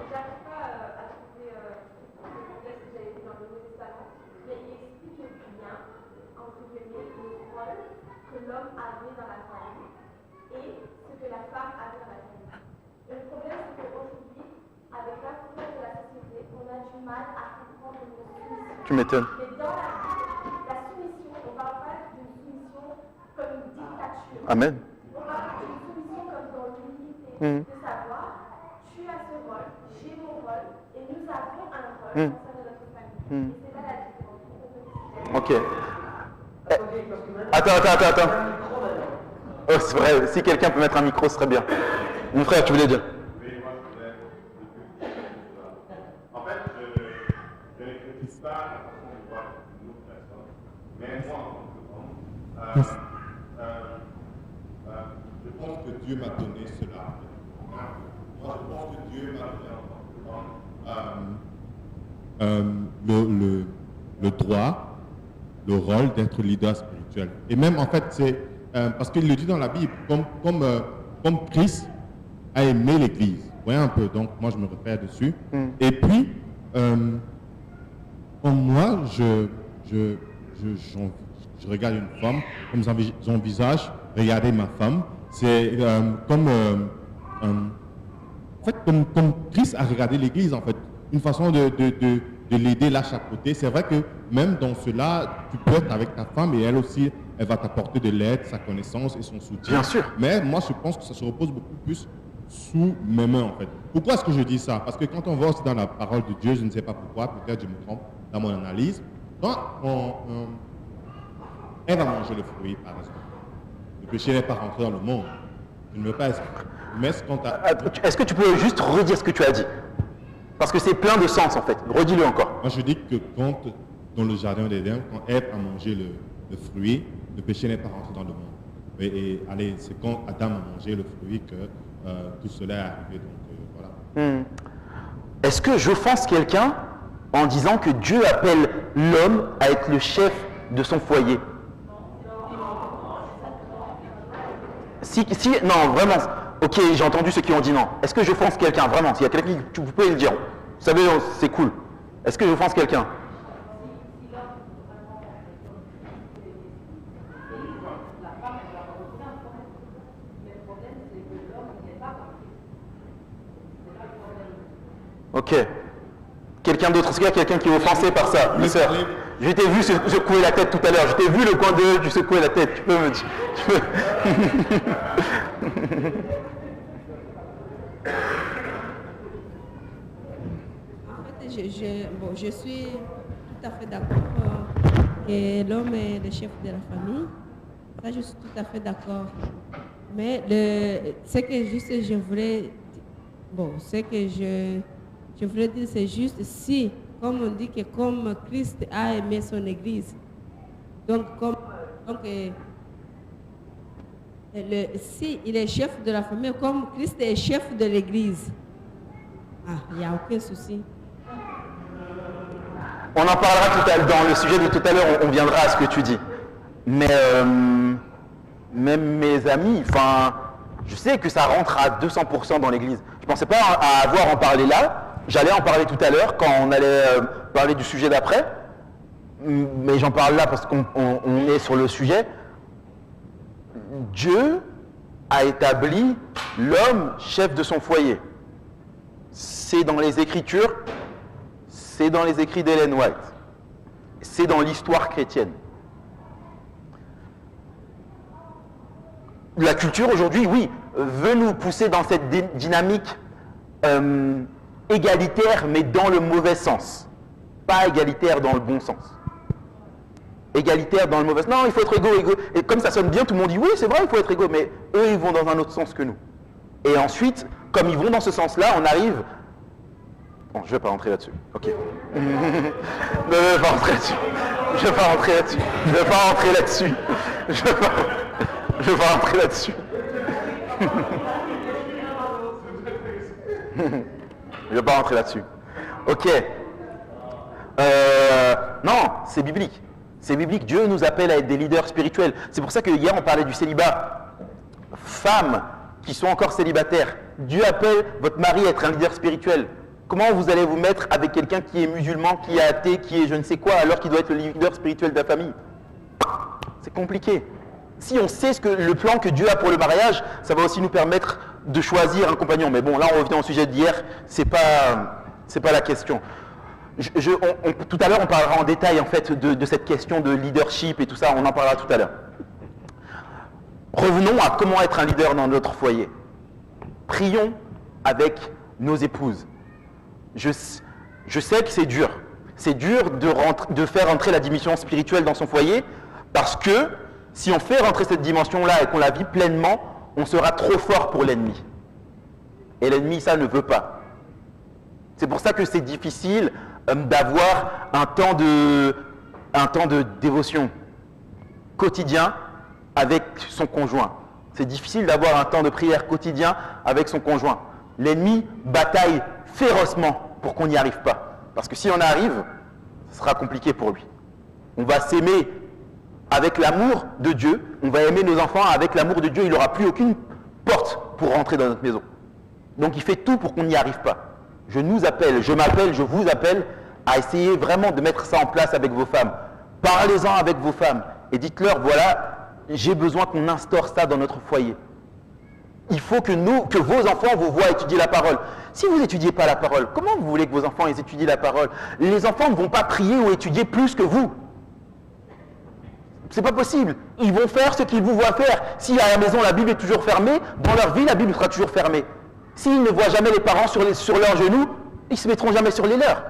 A: Tu m'étonnes.
D: Mais dans la soumission, on ne parle pas d'une soumission comme une dictature.
A: Amen.
D: On parle d'une soumission comme dans l'unité, de savoir, tu as ce rôle, j'ai mon rôle, et nous avons un rôle au sein de notre famille. Et c'est là la différence.
A: Ok. Attends. Oh, c'est vrai, si quelqu'un peut mettre un micro, ce serait bien. Mon frère, tu voulais dire?
E: Je pense que Dieu m'a donné cela. Moi, je pense que Dieu m'a donné le droit, le rôle d'être leader spirituel. Et même, en fait, c'est parce qu'il le dit dans la Bible, comme Christ a aimé l'Église. Vous voyez un peu, donc moi, je me réfère dessus. Et puis, comme moi, je regarde une femme, comme j'envisage regarder ma femme, c'est comme Christ a regardé l'Église, en fait, une façon de l'aider là chaque côté. C'est vrai que même dans cela, tu peux être avec ta femme et elle aussi elle va t'apporter de l'aide, sa connaissance et son soutien.
A: Bien sûr.
E: Mais moi, je pense que ça se repose beaucoup plus sous mes mains, en fait. Pourquoi est-ce que je dis ça? Parce que quand on va aussi dans la parole de Dieu, je ne sais pas pourquoi, peut-être je me trompe dans mon analyse, quand elle va manger le fruit, par exemple, le péché n'est pas rentré dans le monde. Je ne veux pas expliquer. Mais ce qu'on t'a...
A: Est-ce que tu peux juste redire ce que tu as dit? Parce que c'est plein de sens, en fait. Redis-le encore.
E: Moi, je dis que quand, dans le jardin d'Éden, quand Ève a mangé le fruit, le péché n'est pas rentré dans le monde. Allez, c'est quand Adam a mangé le fruit que tout cela est arrivé. Donc, voilà.
A: Est-ce que j'offense quelqu'un en disant que Dieu appelle l'homme à être le chef de son foyer? Non, vraiment. Ok, j'ai entendu ceux qui ont dit non. Est-ce que j'offense quelqu'un, vraiment? S'il y a quelqu'un qui... Vous pouvez le dire. Vous savez, c'est cool. Est-ce que j'offense quelqu'un? Ok. Quelqu'un d'autre? Est-ce qu'il y a quelqu'un qui est offensé par ça? Ma sœur, je t'ai vu secouer la tête tout à l'heure. Je t'ai vu le coin de tu secouer la tête. Tu peux me dire.
F: En fait, je suis tout à fait d'accord que l'homme est le chef de la famille. Ça, je suis tout à fait d'accord. Mais ce que juste je voulais, ce que je voulais dire, c'est juste si, comme on dit que comme Christ a aimé son Église, si il est chef de la famille, comme Christ est chef de l'Église, il n'y a aucun souci.
A: On en parlera tout à l'heure, dans le sujet de tout à l'heure, on viendra à ce que tu dis. Mais même mes amis, je sais que ça rentre à 200% dans l'église. Je ne pensais pas à avoir en parler là. J'allais en parler tout à l'heure quand on allait parler du sujet d'après. Mais j'en parle là parce qu'on est sur le sujet. Dieu a établi l'homme chef de son foyer. C'est dans les Écritures. C'est dans les écrits d'Ellen White. C'est dans l'histoire chrétienne. La culture aujourd'hui, oui, veut nous pousser dans cette dynamique égalitaire, mais dans le mauvais sens. Pas égalitaire dans le bon sens. Égalitaire dans le mauvais sens. Non, il faut être égaux. Et comme ça sonne bien, tout le monde dit oui, c'est vrai, il faut être égaux, mais eux, ils vont dans un autre sens que nous. Et ensuite, comme ils vont dans ce sens-là, on arrive... Bon, je ne vais pas rentrer là-dessus. Ok. Je ne vais pas rentrer là-dessus. Je ne vais pas rentrer là-dessus. Je ne vais pas rentrer là-dessus. Je ne vais pas rentrer là-dessus. Je ne vais pas rentrer là-dessus. Ok. Non, c'est biblique. C'est biblique. Dieu nous appelle à être des leaders spirituels. C'est pour ça que hier, on parlait du célibat. Femmes qui sont encore célibataires, Dieu appelle votre mari à être un leader spirituel. Comment vous allez vous mettre avec quelqu'un qui est musulman, qui est athée, qui est je ne sais quoi, alors qu'il doit être le leader spirituel de la famille? C'est compliqué. Si on sait le plan que Dieu a pour le mariage, ça va aussi nous permettre de choisir un compagnon. Mais bon, là, on revient au sujet d'hier, c'est pas la question. Tout à l'heure, on parlera en détail en fait de cette question de leadership et tout ça, on en parlera tout à l'heure. Revenons à comment être un leader dans notre foyer. Prions avec nos épouses. Je sais que c'est dur. C'est dur de faire entrer la dimension spirituelle dans son foyer parce que si on fait rentrer cette dimension-là et qu'on la vit pleinement, on sera trop fort pour l'ennemi. Et l'ennemi, ça ne veut pas. C'est pour ça que c'est difficile d'avoir un temps de dévotion quotidien avec son conjoint. C'est difficile d'avoir un temps de prière quotidien avec son conjoint. L'ennemi bataille férocement pour qu'on n'y arrive pas. Parce que si on arrive, ce sera compliqué pour lui. On va s'aimer avec l'amour de Dieu, on va aimer nos enfants avec l'amour de Dieu, il n'aura plus aucune porte pour rentrer dans notre maison. Donc il fait tout pour qu'on n'y arrive pas. Je vous appelle à essayer vraiment de mettre ça en place avec vos femmes. Parlez-en avec vos femmes et dites-leur, voilà, j'ai besoin qu'on instaure ça dans notre foyer. Il faut que vos enfants vous voient étudier la parole. Si vous n'étudiez pas la parole, comment vous voulez que vos enfants étudient la parole? Les enfants ne vont pas prier ou étudier plus que vous. C'est pas possible. Ils vont faire ce qu'ils vous voient faire. Si à la maison la Bible est toujours fermée, dans leur vie la Bible sera toujours fermée. S'ils ne voient jamais les parents sur leurs genoux, ils ne se mettront jamais sur les leurs.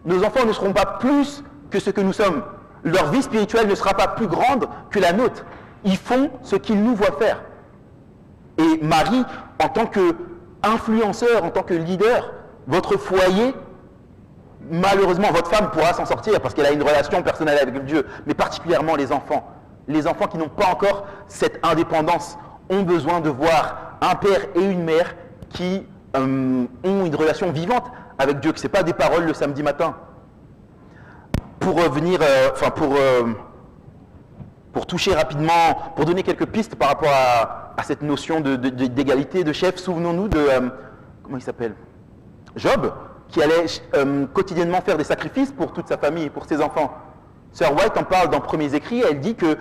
A: Nos enfants ne seront pas plus que ce que nous sommes. Leur vie spirituelle ne sera pas plus grande que la nôtre. Ils font ce qu'ils nous voient faire. Et Marie, en tant qu'influenceur, en tant que leader, votre foyer, malheureusement, votre femme pourra s'en sortir parce qu'elle a une relation personnelle avec Dieu, mais particulièrement les enfants. Les enfants qui n'ont pas encore cette indépendance ont besoin de voir un père et une mère qui ont une relation vivante avec Dieu, que ce n'est pas des paroles le samedi matin. Pour revenir, pour toucher rapidement, pour donner quelques pistes par rapport à cette notion d'égalité de chef, souvenons-nous de, comment il s'appelle, Job, qui allait quotidiennement faire des sacrifices pour toute sa famille et pour ses enfants. Sœur White en parle dans Premiers Écrits, elle dit que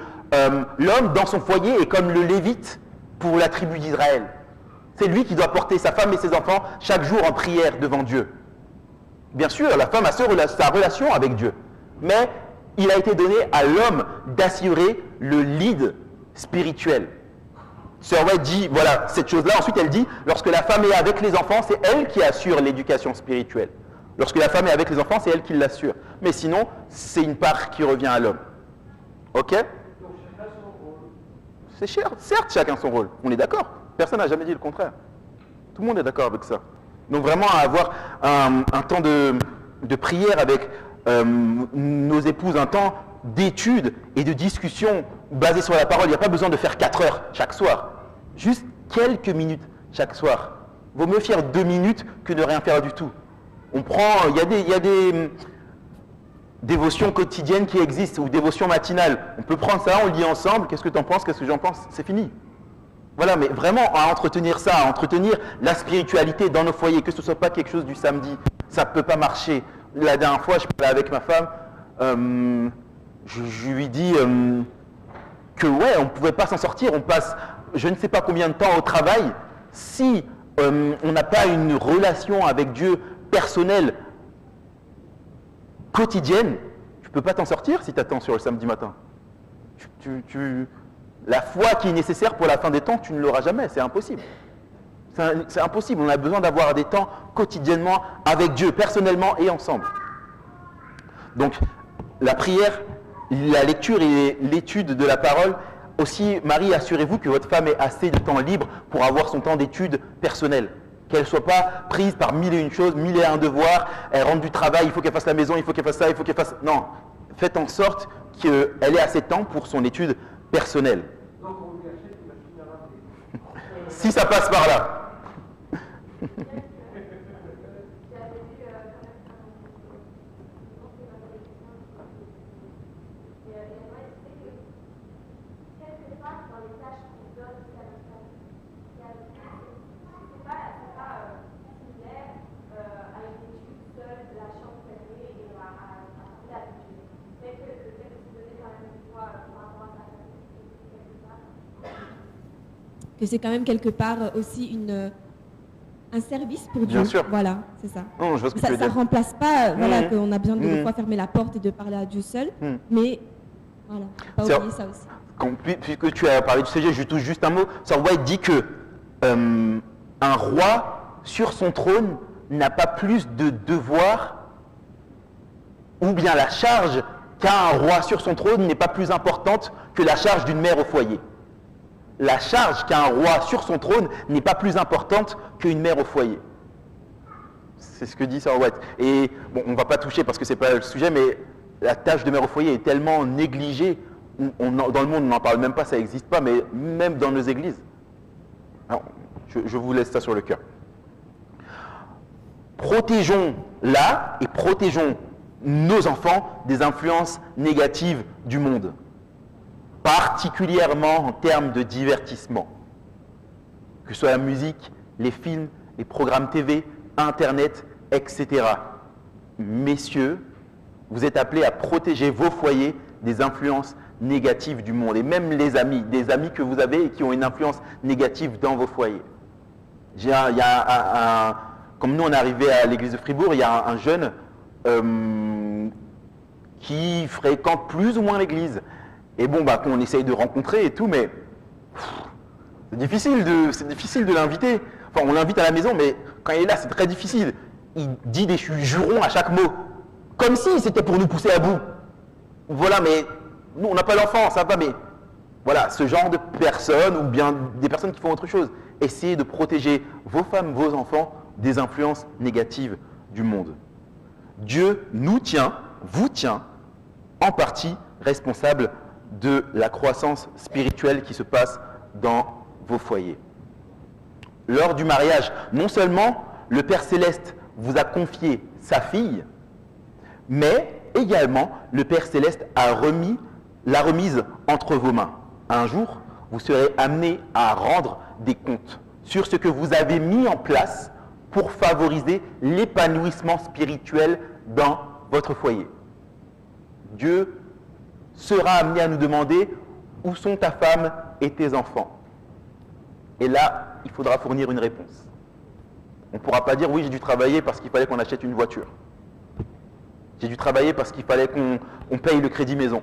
A: l'homme dans son foyer est comme le Lévite pour la tribu d'Israël. C'est lui qui doit porter sa femme et ses enfants chaque jour en prière devant Dieu. Bien sûr, la femme a sa relation avec Dieu, mais il a été donné à l'homme d'assurer le lead spirituel. Sœur White dit, voilà, cette chose-là. Ensuite, elle dit, lorsque la femme est avec les enfants, c'est elle qui assure l'éducation spirituelle. Lorsque la femme est avec les enfants, c'est elle qui l'assure. Mais sinon, c'est une part qui revient à l'homme. Ok?
C: Donc chacun son rôle.
A: C'est cher, certes, chacun son rôle. On est d'accord. Personne n'a jamais dit le contraire. Tout le monde est d'accord avec ça. Donc vraiment, avoir un temps de prière avec nos épouses, un temps d'étude et de discussion basé sur la parole. Il n'y a pas besoin de faire 4 heures chaque soir. Juste quelques minutes chaque soir. Vaut mieux faire 2 minutes que de rien faire du tout. On prend, il y a des dévotions quotidiennes qui existent, ou dévotions matinales. On peut prendre ça, on lit ensemble. Qu'est-ce que tu en penses? Qu'est-ce que j'en pense? C'est fini. Voilà, mais vraiment à entretenir ça, à entretenir la spiritualité dans nos foyers, que ce ne soit pas quelque chose du samedi. Ça ne peut pas marcher. La dernière fois, je parlais avec ma femme, je lui dis que ouais, on ne pouvait pas s'en sortir. On passe je ne sais pas combien de temps au travail. Si on n'a pas une relation avec Dieu personnelle, quotidienne, tu ne peux pas t'en sortir si tu attends sur le samedi matin. La foi qui est nécessaire pour la fin des temps, tu ne l'auras jamais, c'est impossible. C'est impossible, on a besoin d'avoir des temps quotidiennement avec Dieu, personnellement et ensemble. Donc, la prière, la lecture et l'étude de la parole. Aussi, Marie, assurez-vous que votre femme ait assez de temps libre pour avoir son temps d'étude personnelle. Qu'elle ne soit pas prise par 1001 choses, 1001 devoirs, elle rentre du travail, il faut qu'elle fasse la maison, il faut qu'elle fasse ça, il faut qu'elle fasse... Non, faites en sorte qu'elle ait assez de temps pour son étude personnelle.
C: Donc on lui achète une machine à laver.
A: Si ça passe par là.
F: Que c'est quand même quelque part aussi un service pour Dieu.
A: Bien sûr.
F: Voilà, c'est ça.
A: Non, je vois ce que tu veux
F: Ça ne
A: dire.
F: remplace pas voilà, qu'on a besoin de des fois fermer la porte et de parler à Dieu seul, mais voilà, faut pas oublier ça aussi.
A: Puisque tu as parlé du sujet, je touche juste un mot. Sœur White dit que un roi sur son trône n'a pas plus de devoirs, ou bien la charge qu'a un roi sur son trône n'est pas plus importante que la charge d'une mère au foyer. La charge qu'a un roi sur son trône n'est pas plus importante qu'une mère au foyer. C'est ce que dit Sœur White. Et bon, on ne va pas toucher parce que ce n'est pas le sujet, mais la tâche de mère au foyer est tellement négligée. Dans le monde, on n'en parle même pas, ça n'existe pas, mais même dans nos églises. Alors, je vous laisse ça sur le cœur. Protégeons-la et protégeons nos enfants des influences négatives du monde, particulièrement en termes de divertissement, que ce soit la musique, les films, les programmes TV, Internet, etc. Messieurs, vous êtes appelés à protéger vos foyers des influences négatives du monde, et même les amis, des amis que vous avez et qui ont une influence négative dans vos foyers. Comme nous on est arrivé à l'église de Fribourg, il y a un jeune qui fréquente plus ou moins l'église. et bon, bah, qu'on essaye de rencontrer et tout, mais c'est difficile de l'inviter. Enfin, on l'invite à la maison, mais quand il est là, c'est très difficile. Il dit des jurons à chaque mot, comme si c'était pour nous pousser à bout. Voilà, mais nous, on n'a pas d'enfants, ça va, mais voilà, ce genre de personnes, ou bien des personnes qui font autre chose, essayez de protéger vos femmes, vos enfants des influences négatives du monde. Dieu nous tient, vous tient, en partie responsable de la croissance spirituelle qui se passe dans vos foyers. Lors du mariage, non seulement le Père Céleste vous a confié sa fille, mais également le Père Céleste l'a remise entre vos mains. Un jour, vous serez amenés à rendre des comptes sur ce que vous avez mis en place pour favoriser l'épanouissement spirituel dans votre foyer. Dieu sera amené à nous demander où sont ta femme et tes enfants. Et là, il faudra fournir une réponse. On ne pourra pas dire oui, j'ai dû travailler parce qu'il fallait qu'on achète une voiture. J'ai dû travailler parce qu'il fallait qu'on paye le crédit maison.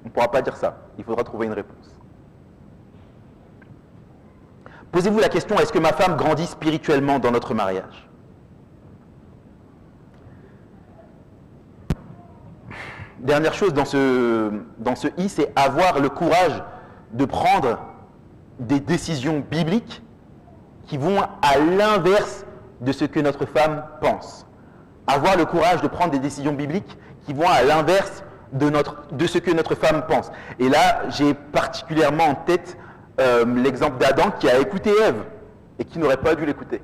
A: On ne pourra pas dire ça. Il faudra trouver une réponse. Posez-vous la question, est-ce que ma femme grandit spirituellement dans notre mariage? Dernière chose dans ce I, c'est avoir le courage de prendre des décisions bibliques qui vont à l'inverse de ce que notre femme pense. Avoir le courage de prendre des décisions bibliques qui vont à l'inverse de ce que notre femme pense. Et là, j'ai particulièrement en tête l'exemple d'Adam qui a écouté Ève et qui n'aurait pas dû l'écouter.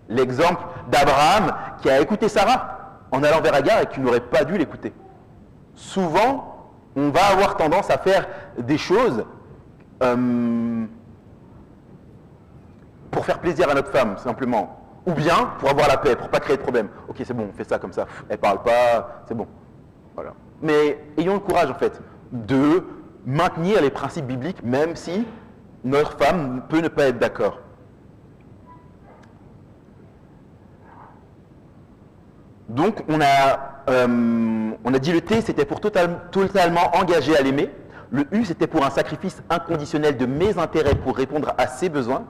A: L'exemple d'Abraham qui a écouté Sarah en allant vers Agar et qui n'aurait pas dû l'écouter. Souvent, on va avoir tendance à faire des choses pour faire plaisir à notre femme, simplement. Ou bien pour avoir la paix, pour ne pas créer de problème. Ok, c'est bon, on fait ça comme ça. Elle ne parle pas, c'est bon. Voilà. Mais ayons le courage, en fait, de maintenir les principes bibliques, même si notre femme peut ne pas être d'accord. Donc, on a dit le T, c'était pour totalement engagé à l'aimer. Le U, c'était pour un sacrifice inconditionnel de mes intérêts pour répondre à ses besoins.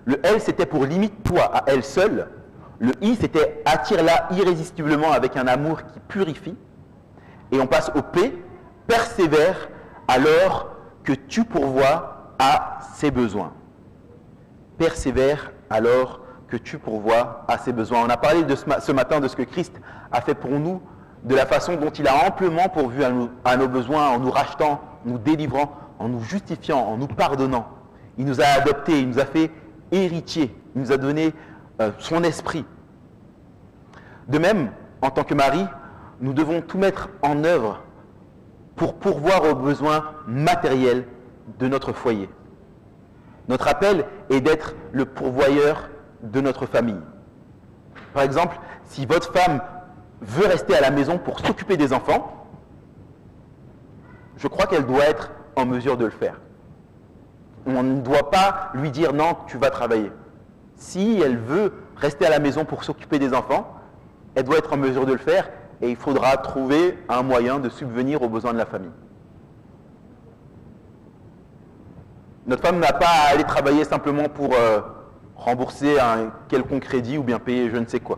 A: Le L, c'était pour limite-toi à elle seule. Le I, c'était attire-la irrésistiblement avec un amour qui purifie. Et on passe au P, persévère alors que tu pourvois à ses besoins. Persévère alors que tu pourvois à ses besoins. On a parlé ce matin de ce que Christ a fait pour nous, de la façon dont il a amplement pourvu à nos besoins, en nous rachetant, en nous délivrant, en nous justifiant, en nous pardonnant. Il nous a adoptés, il nous a fait héritiers, il nous a donné son esprit. De même, en tant que mari, nous devons tout mettre en œuvre pour pourvoir aux besoins matériels de notre foyer. Notre appel est d'être le pourvoyeur de notre famille. Par exemple, si votre femme veut rester à la maison pour s'occuper des enfants, je crois qu'elle doit être en mesure de le faire. On ne doit pas lui dire non, tu vas travailler. Si elle veut rester à la maison pour s'occuper des enfants, elle doit être en mesure de le faire et il faudra trouver un moyen de subvenir aux besoins de la famille. Notre femme n'a pas à aller travailler simplement pour rembourser un quelconque crédit ou bien payer je ne sais quoi.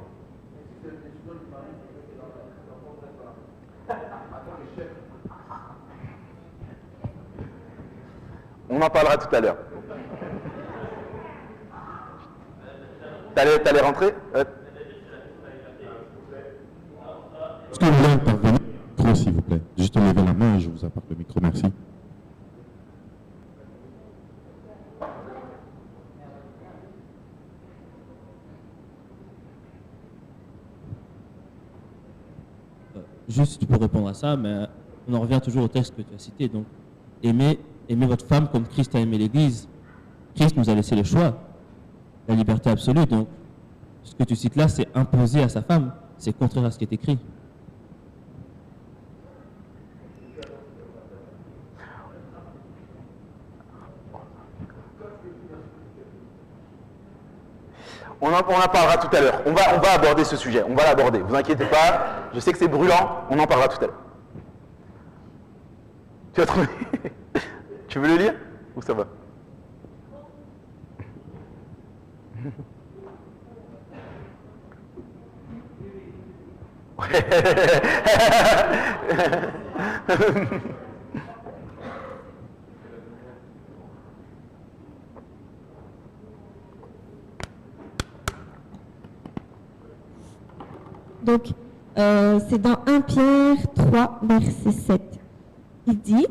A: On en parlera tout à l'heure. T'allais rentrer
E: Est-ce que vous voulez intervenir? Micro, s'il vous plaît. Juste lever la main et je vous apporte le micro. Merci.
G: Juste pour répondre à ça, mais on en revient toujours au texte que tu as cité. Donc, aimez votre femme comme Christ a aimé l'Église. Christ nous a laissé le choix, la liberté absolue. Donc, ce que tu cites là, c'est imposer à sa femme. C'est contraire à ce qui est écrit.
A: On en parlera tout à l'heure. On va aborder ce sujet. On va l'aborder. Vous inquiétez pas. Je sais que c'est brûlant. On en parlera tout à l'heure. Tu as trouvé? Tu veux le lire ou ça va?
H: Donc, c'est dans 1 Pierre 3, verset 7. Il dit,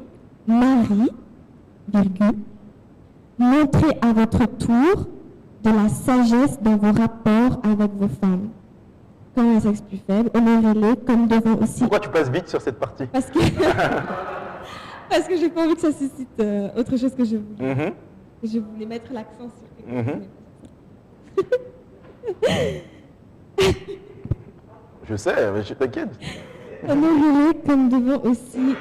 H: Marie, virgule, montrez à votre tour de la sagesse dans vos rapports avec vos femmes. Comme un sexe plus faible, honorez-les comme devant aussi...
A: Pourquoi tu passes vite sur cette partie?
H: Parce que, parce que j'ai pas envie que ça suscite autre chose que je voulais.
A: Mhm.
H: Je voulais mettre l'accent sur quelque chose.
A: Mhm. Je sais, mais je t'inquiète.
H: Honorez-les comme devant aussi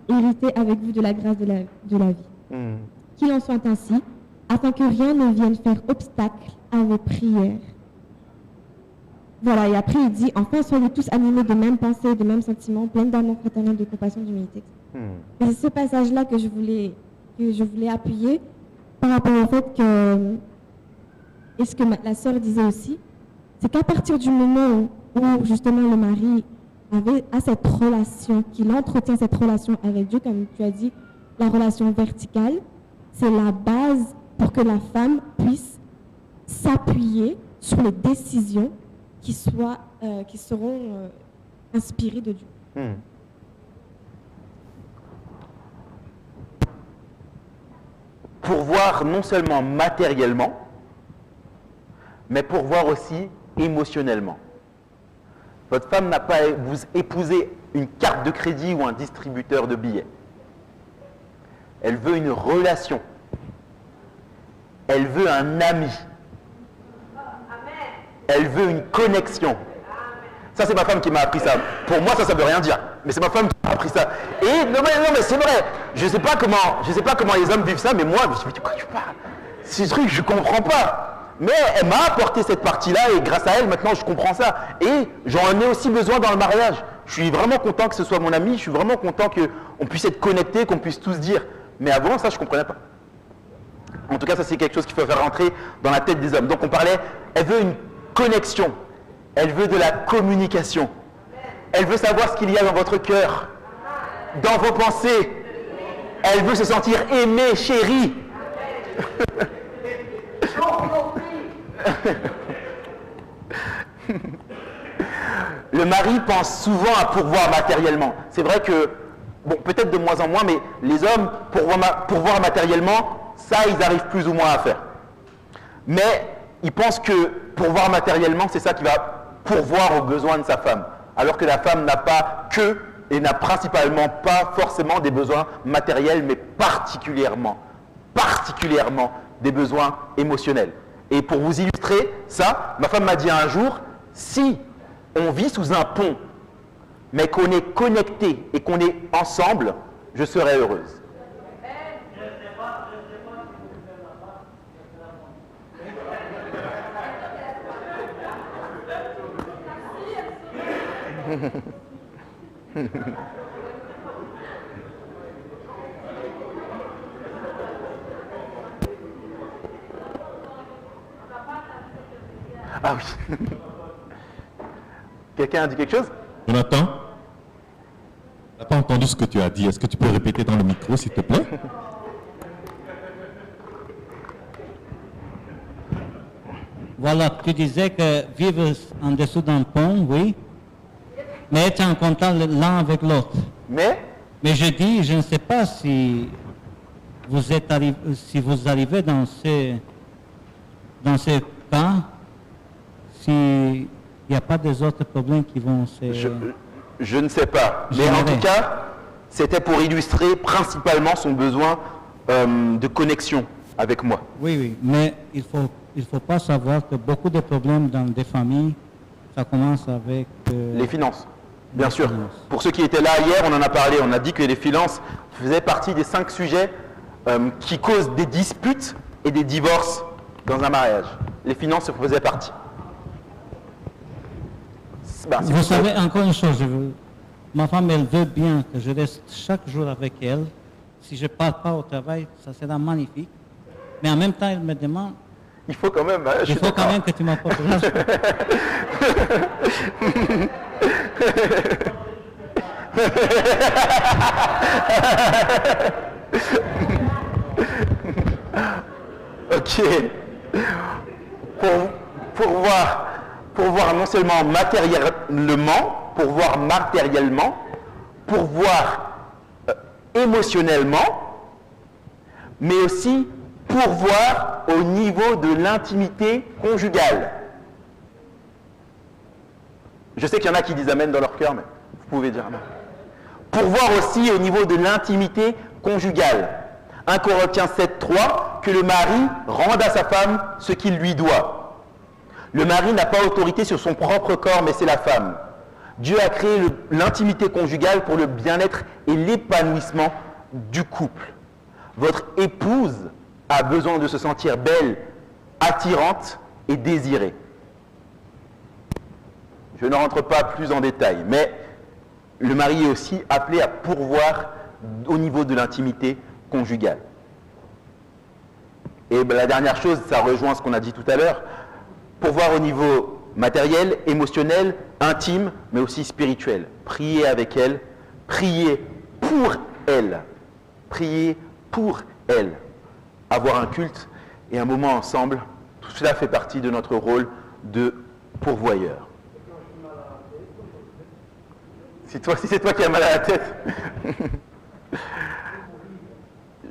H: hériter avec vous de la grâce de la vie.
A: Mhm.
H: Qu'il en soit ainsi, afin que rien ne vienne faire obstacle à vos prières. Voilà, et après il dit, enfin soyez tous animés de mêmes pensées, de mêmes sentiments, pleins d'amour fraternel, de compassion, d'humilité. Et c'est ce passage-là que je voulais appuyer par rapport au fait que, et ce que la sœur disait aussi, c'est qu'à partir du moment où justement le mari a cette relation, qu'il entretient cette relation avec Dieu, comme tu as dit, la relation verticale, c'est la base pour que la femme puisse s'appuyer sur les décisions qui seront inspirées de Dieu.
A: Pourvoir non seulement matériellement, mais pourvoir aussi émotionnellement. Votre femme n'a pas vous épousé une carte de crédit ou un distributeur de billets. Elle veut une relation. Elle veut un ami. Elle veut une connexion. Ça, c'est ma femme qui m'a appris ça. Pour moi, ça ne veut rien dire. Mais c'est ma femme qui m'a appris ça. Et non, mais c'est vrai. Je sais pas comment les hommes vivent ça, mais moi, je me suis dit, de quoi tu parles? Ces trucs, je comprends pas. Mais elle m'a apporté cette partie-là, et grâce à elle, maintenant, je comprends ça. Et j'en ai aussi besoin dans le mariage. Je suis vraiment content que ce soit mon ami. Je suis vraiment content qu'on puisse être connectés, qu'on puisse tous dire. Mais avant, ça, je ne comprenais pas. En tout cas, ça, c'est quelque chose qu'il faut faire rentrer dans la tête des hommes. Donc, on parlait, elle veut une connexion. Elle veut de la communication. Elle veut savoir ce qu'il y a dans votre cœur, dans vos pensées. Elle veut se sentir aimée, chérie. Le mari pense souvent à pourvoir matériellement. C'est vrai que, bon, peut-être de moins en moins, mais les hommes, pourvoir matériellement, ça, ils arrivent plus ou moins à faire. Mais ils pensent que pourvoir matériellement, c'est ça qui va pourvoir aux besoins de sa femme. Alors que la femme n'a pas que, et n'a principalement pas forcément des besoins matériels, mais particulièrement des besoins émotionnels. Et pour vous illustrer ça, ma femme m'a dit un jour, si on vit sous un pont, mais qu'on est connecté et qu'on est ensemble, je serai heureuse. Ah oui. Quelqu'un a dit quelque chose?
E: Jonathan, tu n'as pas entendu ce que tu as dit. Est-ce que tu peux répéter dans le micro, s'il te plaît?
I: Voilà, tu disais que vivre en dessous d'un pont, oui, mais être en contact l'un avec l'autre.
A: Mais
I: je dis, je ne sais pas si vous arrivez dans ce cas, s'il n'y a pas des autres problèmes qui vont se...
A: je ne sais pas. Mais en tout cas, c'était pour illustrer principalement son besoin de connexion avec moi.
I: Oui, mais il faut pas savoir que beaucoup de problèmes dans des familles, ça commence avec...
A: les finances, bien sûr. Pour ceux qui étaient là hier, on en a parlé. On a dit que les finances faisaient partie des 5 sujets qui causent des disputes et des divorces dans un mariage. Les finances en faisaient partie.
I: Vous savez, encore une chose, ma femme, elle veut bien que je reste chaque jour avec elle. Si je ne pars pas au travail, ça sera magnifique. Mais en même temps, elle me demande,
A: Il faut quand même, hein, je
I: il
A: suis
I: faut quand
A: d'accord.
I: même que tu m'apportes l'argent.
A: Ok. Pour voir non seulement matériellement, pour voir matériellement, pour voir émotionnellement, mais aussi pour voir au niveau de l'intimité conjugale. Je sais qu'il y en a qui disent amen dans leur cœur, mais vous pouvez dire amen. Pour voir aussi au niveau de l'intimité conjugale. 1 Corinthiens 7,3, que le mari rende à sa femme ce qu'il lui doit. Le mari n'a pas autorité sur son propre corps, mais c'est la femme. Dieu a créé l'intimité conjugale pour le bien-être et l'épanouissement du couple. Votre épouse a besoin de se sentir belle, attirante et désirée. Je ne rentre pas plus en détail, mais le mari est aussi appelé à pourvoir au niveau de l'intimité conjugale. Et la dernière chose, ça rejoint ce qu'on a dit tout à l'heure, pourvoir au niveau matériel, émotionnel, intime, mais aussi spirituel. Priez avec elle, priez pour elle, priez pour elle. Avoir un culte et un moment ensemble, tout cela fait partie de notre rôle de pourvoyeur. Si c'est toi qui as mal à la tête,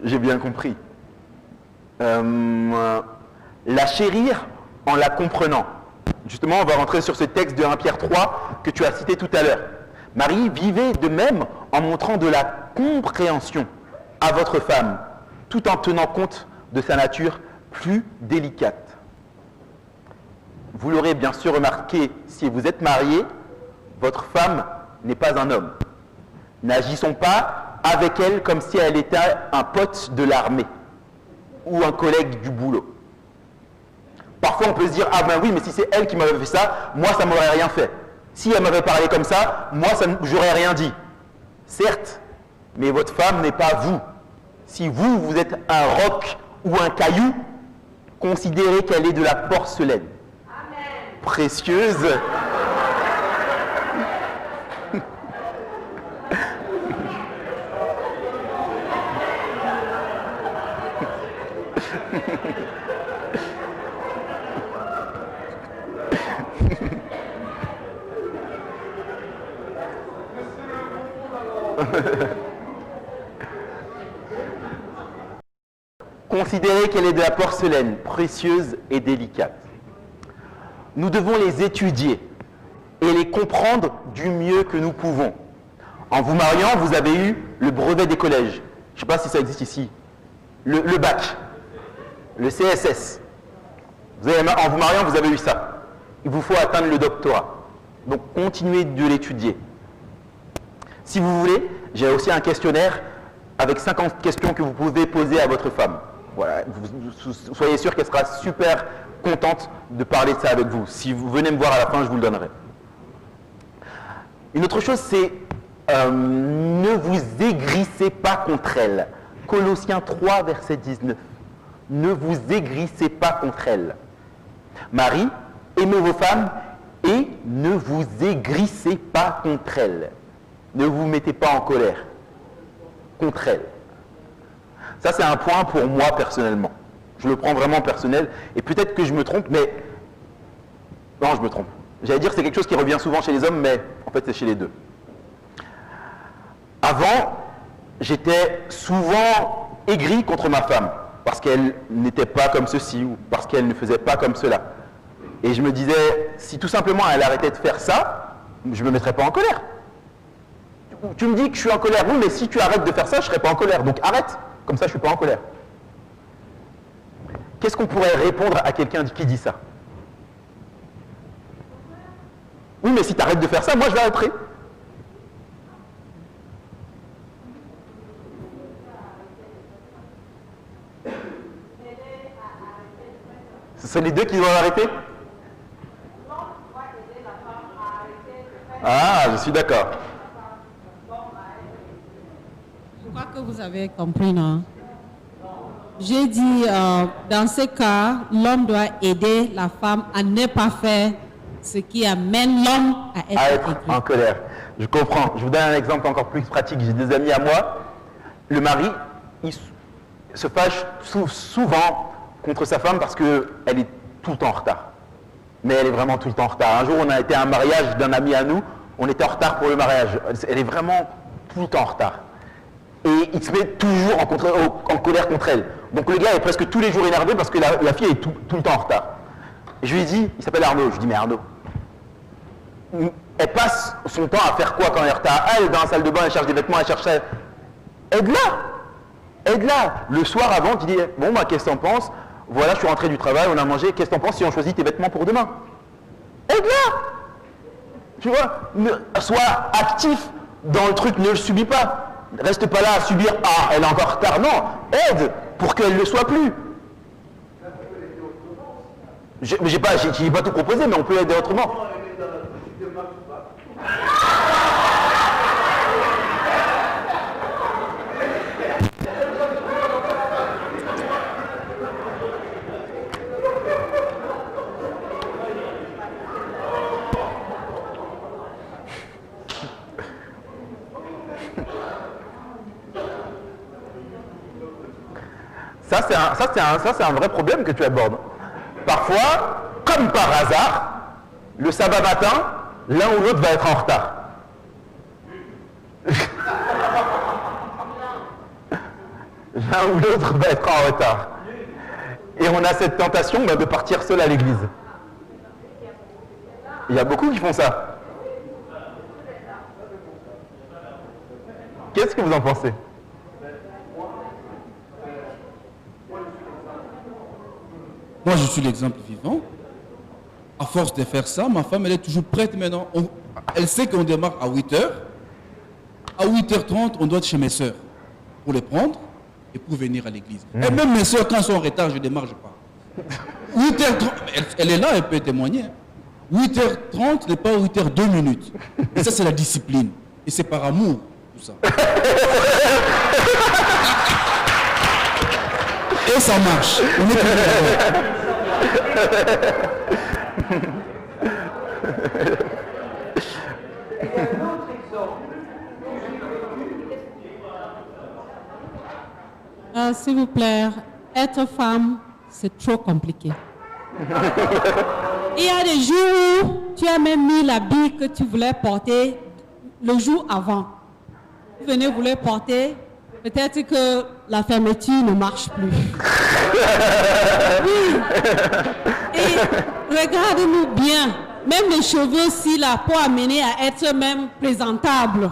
A: j'ai bien compris. La chérir en la comprenant. Justement, on va rentrer sur ce texte de 1 Pierre 3 que tu as cité tout à l'heure. Marie, vivez de même en montrant de la compréhension à votre femme, tout en tenant compte de sa nature plus délicate. Vous l'aurez bien sûr remarqué, si vous êtes marié, votre femme n'est pas un homme. N'agissons pas avec elle comme si elle était un pote de l'armée ou un collègue du boulot. Parfois on peut se dire, ah ben oui, mais si c'est elle qui m'avait fait ça, moi ça m'aurait rien fait. Si elle m'avait parlé comme ça, moi j'aurais rien dit. Certes, mais votre femme n'est pas vous. Si vous êtes un roc ou un caillou, considérez qu'elle est de la porcelaine. Amen. Précieuse. Considérez qu'elle est de la porcelaine, précieuse et délicate. Nous devons les étudier et les comprendre du mieux que nous pouvons. En vous mariant, vous avez eu le brevet des collèges. Je ne sais pas si ça existe ici. Le bac, le CSS. En vous mariant, vous avez eu ça. Il vous faut atteindre le doctorat. Donc, continuez de l'étudier. Si vous voulez, j'ai aussi un questionnaire avec 50 questions que vous pouvez poser à votre femme. Voilà, soyez sûr qu'elle sera super contente de parler de ça avec vous. Si vous venez me voir à la fin, je vous le donnerai. Une autre chose, c'est ne vous aigrissez pas contre elle. Colossiens 3, verset 19. Ne vous aigrissez pas contre elle. Marie, aimez vos femmes et ne vous aigrissez pas contre elles. Ne vous mettez pas en colère contre elles. Ça, c'est un point pour moi personnellement. Je le prends vraiment personnel. Et peut-être que je me trompe, mais... Non, je me trompe. J'allais dire que c'est quelque chose qui revient souvent chez les hommes, mais en fait, c'est chez les deux. Avant, j'étais souvent aigri contre ma femme, parce qu'elle n'était pas comme ceci, ou parce qu'elle ne faisait pas comme cela. Et je me disais, si tout simplement elle arrêtait de faire ça, je ne me mettrais pas en colère. Tu me dis que je suis en colère, oui, mais si tu arrêtes de faire ça, je ne serai pas en colère. Donc arrête, comme ça je ne suis pas en colère. Qu'est-ce qu'on pourrait répondre à quelqu'un qui dit ça? Oui, mais si tu arrêtes de faire ça, moi je vais arrêter. C'est les deux qui doivent arrêter? Ah, je suis d'accord.
J: avez compris, non? J'ai dit, dans ce cas, l'homme doit aider la femme à ne pas faire ce qui amène l'homme à être aigri.
A: En colère. Je comprends. Je vous donne un exemple encore plus pratique. J'ai des amis à moi. Le mari, il se fâche souvent contre sa femme parce qu'elle est tout le temps en retard. Mais elle est vraiment tout le temps en retard. Un jour, on a été à un mariage d'un ami à nous. On était en retard pour le mariage. Elle est vraiment tout le temps en retard. Et il se met toujours en colère contre elle. Donc le gars est presque tous les jours énervé parce que la fille est tout le temps en retard. Et je lui dis, il s'appelle Arnaud. Je lui dis, mais Arnaud, elle passe son temps à faire quoi quand elle est en retard? Elle est dans la salle de bain, elle cherche des vêtements, elle cherche ça. Aide-la. Le soir avant, tu dis, bon, bah, qu'est-ce que t'en penses? Voilà, je suis rentré du travail, on a mangé, qu'est-ce que t'en penses si on choisit tes vêtements pour demain? Aide-la. Tu vois, sois actif dans le truc, ne le subis pas. Reste pas là à subir, ah, elle est encore en retard. Non, aide pour qu'elle ne le soit plus. J'ai pas tout proposé, mais on peut aider autrement. Ça, c'est un vrai problème que tu abordes. Parfois, comme par hasard, le sabbat matin, l'un ou l'autre va être en retard. L'un ou l'autre va être en retard. Et on a cette tentation de partir seul à l'église. Il y a beaucoup qui font ça. Qu'est-ce que vous en pensez?
K: Moi, je suis l'exemple vivant. À force de faire ça, ma femme, elle est toujours prête maintenant. Elle sait qu'on démarre à 8h. À 8h30, on doit être chez mes soeurs pour les prendre et pour venir à l'église. Et même mes soeurs, quand elles sont en retard, je ne démarre pas. 8h30, elle est là, elle peut témoigner. 8h30 n'est pas 8h02 minutes. Et ça, c'est la discipline. Et c'est par amour, tout ça. Et ça marche. On est
J: S'il vous plaît, être femme, c'est trop compliqué. Il y a des jours où tu as même mis l'habit que tu voulais porter le jour avant. Vous venez vouloir porter, peut-être que la fermeture ne marche plus. Oui. Et regardez-nous bien, même les cheveux, si la peau amenée à être même présentable.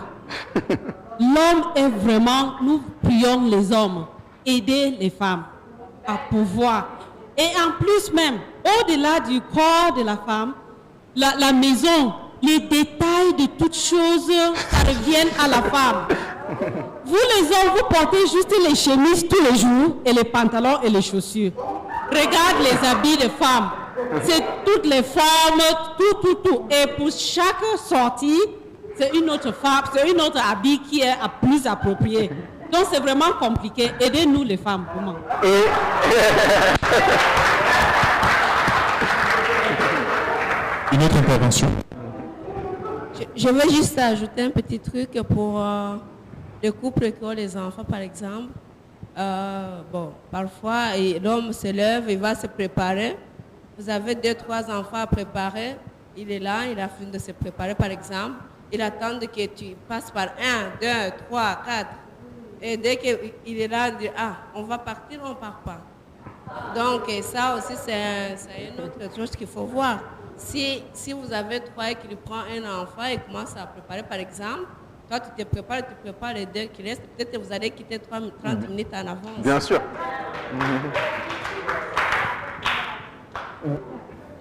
J: L'homme est vraiment, nous prions les hommes, aider les femmes à pouvoir. Et en plus même, au-delà du corps de la femme, la maison, les détails de toutes choses, ça revient à la femme. Vous les hommes, vous portez juste les chemises tous les jours et les pantalons et les chaussures. Regarde les habits de femmes. C'est toutes les formes, tout. Et pour chaque sortie, c'est une autre femme, c'est une autre habit qui est plus approprié. Donc c'est vraiment compliqué. Aidez-nous les femmes, comment?
E: Une autre intervention.
F: Je veux juste ajouter un petit truc pour les couples qui ont les enfants, par exemple. Parfois, l'homme se lève, il va se préparer. Vous avez 2-3 enfants à préparer. Il est là, il a fini de se préparer, par exemple. Il attend que tu passes par 1, 2, 3, 4. Et dès qu'il est là, il dit, on va partir, on ne part pas. Donc, ça aussi, c'est une autre chose qu'il faut voir. Si vous avez 3 et qu'il prend un enfant et commence à préparer, par exemple, toi, tu te prépares les 2 qui restent. Peut-être que vous allez quitter 30 minutes en avance.
A: Bien sûr.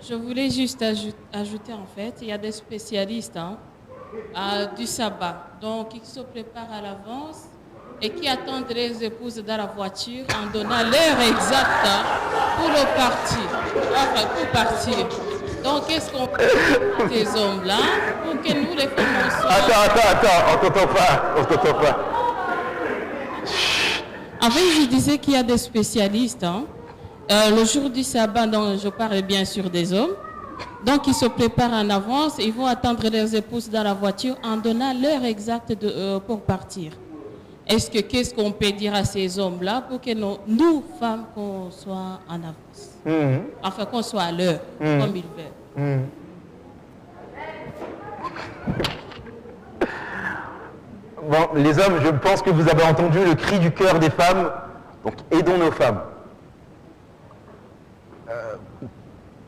L: Je voulais juste ajouter, en fait, il y a des spécialistes du sabbat, donc qui se préparent à l'avance et qui attendent les épouses dans la voiture en donnant l'heure exacte pour partir. Donc, qu'est-ce qu'on fait ces hommes-là pour que nous les femmes...
A: Attends, on t'entend pas. Chut.
L: En fait, je disais qu'il y a des spécialistes. Hein. Le jour du sabbat, donc, je parle bien sûr des hommes. Donc, ils se préparent en avance. Ils vont attendre leurs épouses dans la voiture en donnant l'heure exacte pour partir. Qu'est-ce qu'on peut dire à ces hommes-là pour que nous, femmes, qu'on soit en avance? Enfin, qu'on soit à l'heure, comme ils veulent.
A: Bon, les hommes, je pense que vous avez entendu le cri du cœur des femmes. Donc, aidons nos femmes.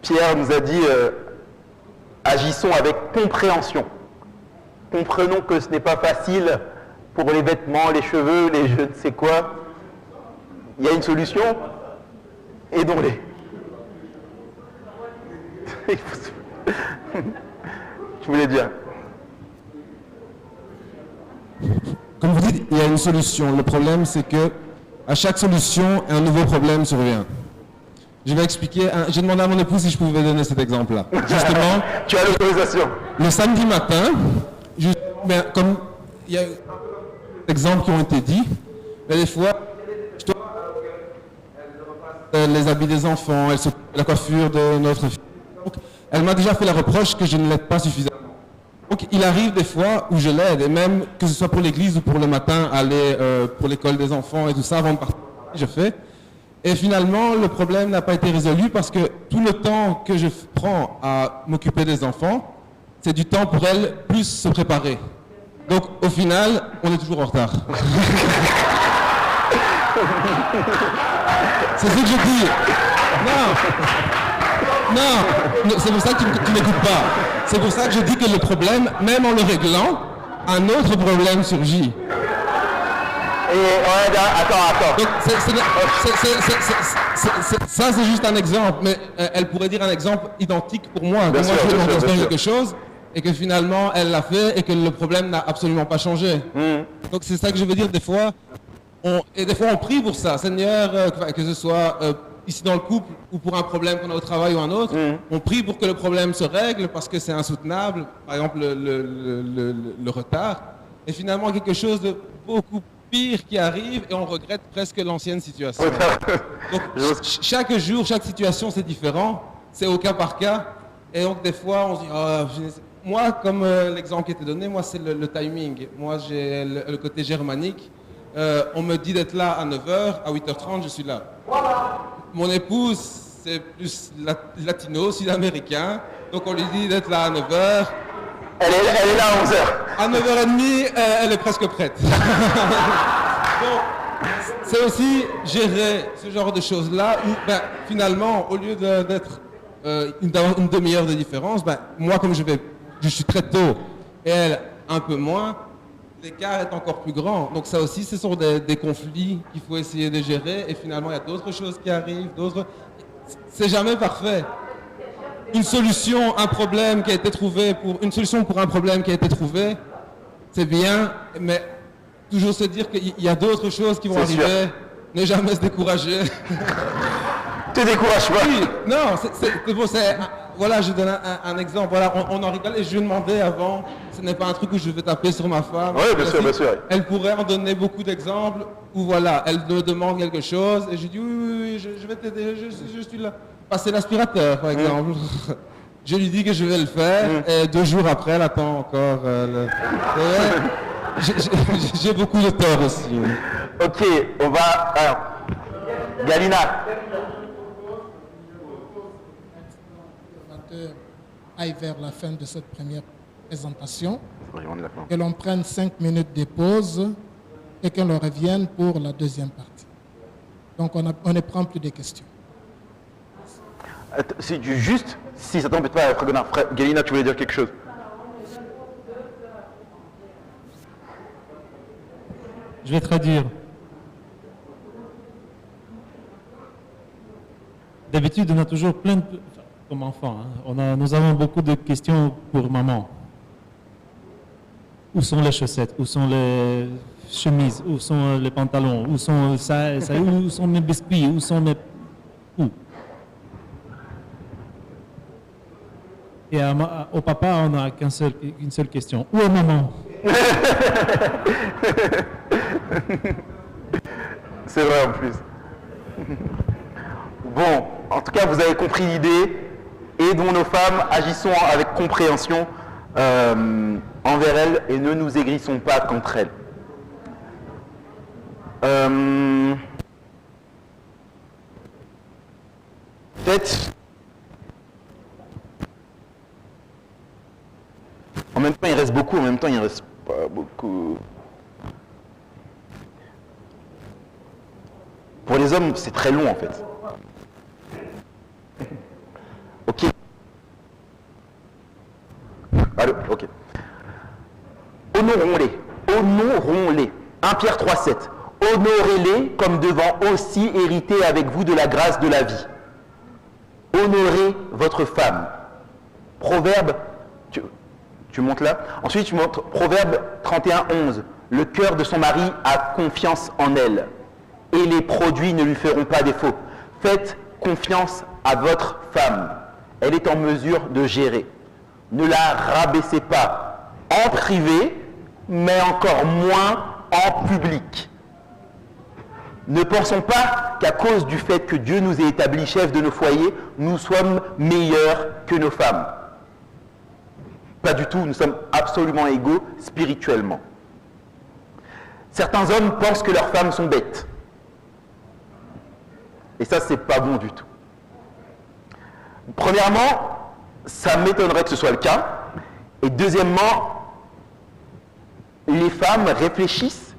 A: Pierre nous a dit, agissons avec compréhension. Comprenons que ce n'est pas facile pour les vêtements, les cheveux, les je ne sais quoi. Il y a une solution, aidons-les. Je voulais dire.
M: Comme vous dites, il y a une solution. Le problème, c'est que à chaque solution, un nouveau problème survient. Je vais expliquer. J'ai demandé à mon épouse si je pouvais donner cet exemple-là. Justement.
A: Tu as l'autorisation.
M: Le samedi matin, comme il y a des exemples qui ont été dits, mais des fois, je dois les habits des enfants, la coiffure de notre fille. Donc, elle m'a déjà fait la reproche que je ne l'aide pas suffisamment. Donc il arrive des fois où je l'aide, et même que ce soit pour l'église ou pour le matin, aller pour l'école des enfants et tout ça, avant de partir, je fais. Et finalement, le problème n'a pas été résolu parce que tout le temps que je prends à m'occuper des enfants, c'est du temps pour elle plus se préparer. Donc au final, on est toujours en retard. C'est ce que je dis. Non, c'est pour ça que tu n'écoutes pas. C'est pour ça que je dis que le problème, même en le réglant, un autre problème surgit.
A: Et attends.
M: Donc, ça, c'est juste un exemple, mais elle pourrait dire un exemple identique pour moi. Moi, je lui ai quelque chose et que finalement, elle l'a fait et que le problème n'a absolument pas changé. Donc, c'est ça que je veux dire. Des fois, on prie pour ça. Seigneur, que ce soit ici dans le couple ou pour un problème qu'on a au travail ou un autre, on prie pour que le problème se règle parce que c'est insoutenable. Par exemple, le retard. Et finalement, quelque chose de beaucoup pire qui arrive et on regrette presque l'ancienne situation. Donc, chaque jour, chaque situation, c'est différent. C'est au cas par cas. Et donc, des fois, on se dit, moi, comme l'exemple qui était donné, moi, c'est le timing. Moi, j'ai le côté germanique. On me dit d'être là à 9h, à 8h30, je suis là. Mon épouse, c'est plus latino, sud-américain. Donc, on lui dit d'être là à 9h.
A: Elle est là à 11h.
M: À 9h30, elle est presque prête. Donc, c'est aussi gérer ce genre de choses-là où, finalement, au lieu d'être une demi-heure de différence, moi, comme je suis très tôt et elle un peu moins, l'écart est encore plus grand. Donc ça aussi, ce sont des conflits qu'il faut essayer de gérer. Et finalement, il y a d'autres choses qui arrivent, C'est jamais parfait. Une solution, un problème qui a été trouvé une solution pour un problème qui a été trouvé, c'est bien, mais toujours se dire qu'il y a d'autres choses qui vont arriver. Sûr. Ne jamais se décourager.
A: Te décourage pas.
M: Oui, non, c'est bon, voilà, je donne un exemple. Voilà, on en rigole et je lui ai demandé avant, ce n'est pas un truc où je vais taper sur ma femme.
A: Oui, bien sûr, bien sûr.
M: Elle pourrait en donner beaucoup d'exemples où voilà, elle me demande quelque chose et je dis oui, je vais t'aider, je suis là. Passer l'aspirateur, par exemple. Je lui dis que je vais le faire et 2 jours après, elle attend encore. J'ai beaucoup de tort aussi.
A: Ok, on va... Alors, Galina.
N: Aille vers la fin de cette première présentation, que l'on prenne 5 minutes de pause et que l'on revienne pour la deuxième partie. Donc on ne prend plus de questions.
A: Si ça t'embête pas, Galina, tu voulais dire quelque chose?
G: Je vais traduire. D'habitude, on a toujours plein de... Comme enfant, hein, nous avons beaucoup de questions pour maman. Où sont les chaussettes? Où sont les chemises? Où sont les pantalons? Où sont où sont mes biscuits? Où sont mes... Où? Et au papa, on n'a qu'une seule question. Où est maman?
A: C'est vrai en plus. Bon, en tout cas, vous avez compris l'idée. Aidons nos femmes, agissons avec compréhension envers elles et ne nous aigrissons pas contre elles. Peut-être, en même temps il reste beaucoup, en même temps il ne reste pas beaucoup. Pour les hommes, c'est très long en fait. Ok. Allô, ok. Honorons-les. Honorons-les. 1 Pierre 3,7. Honorez-les comme devant aussi hériter avec vous de la grâce de la vie. Honorez votre femme. Proverbe, tu montes là. Ensuite, tu montres Proverbe 31,11. Le cœur de son mari a confiance en elle, et les produits ne lui feront pas défaut. Faites confiance à votre femme. Elle est en mesure de gérer. Ne la rabaissez pas en privé, mais encore moins en public. Ne pensons pas qu'à cause du fait que Dieu nous ait établis chefs de nos foyers, nous sommes meilleurs que nos femmes. Pas du tout, nous sommes absolument égaux spirituellement. Certains hommes pensent que leurs femmes sont bêtes. Et ça, c'est pas bon du tout. Premièrement, ça m'étonnerait que ce soit le cas. Et deuxièmement, les femmes réfléchissent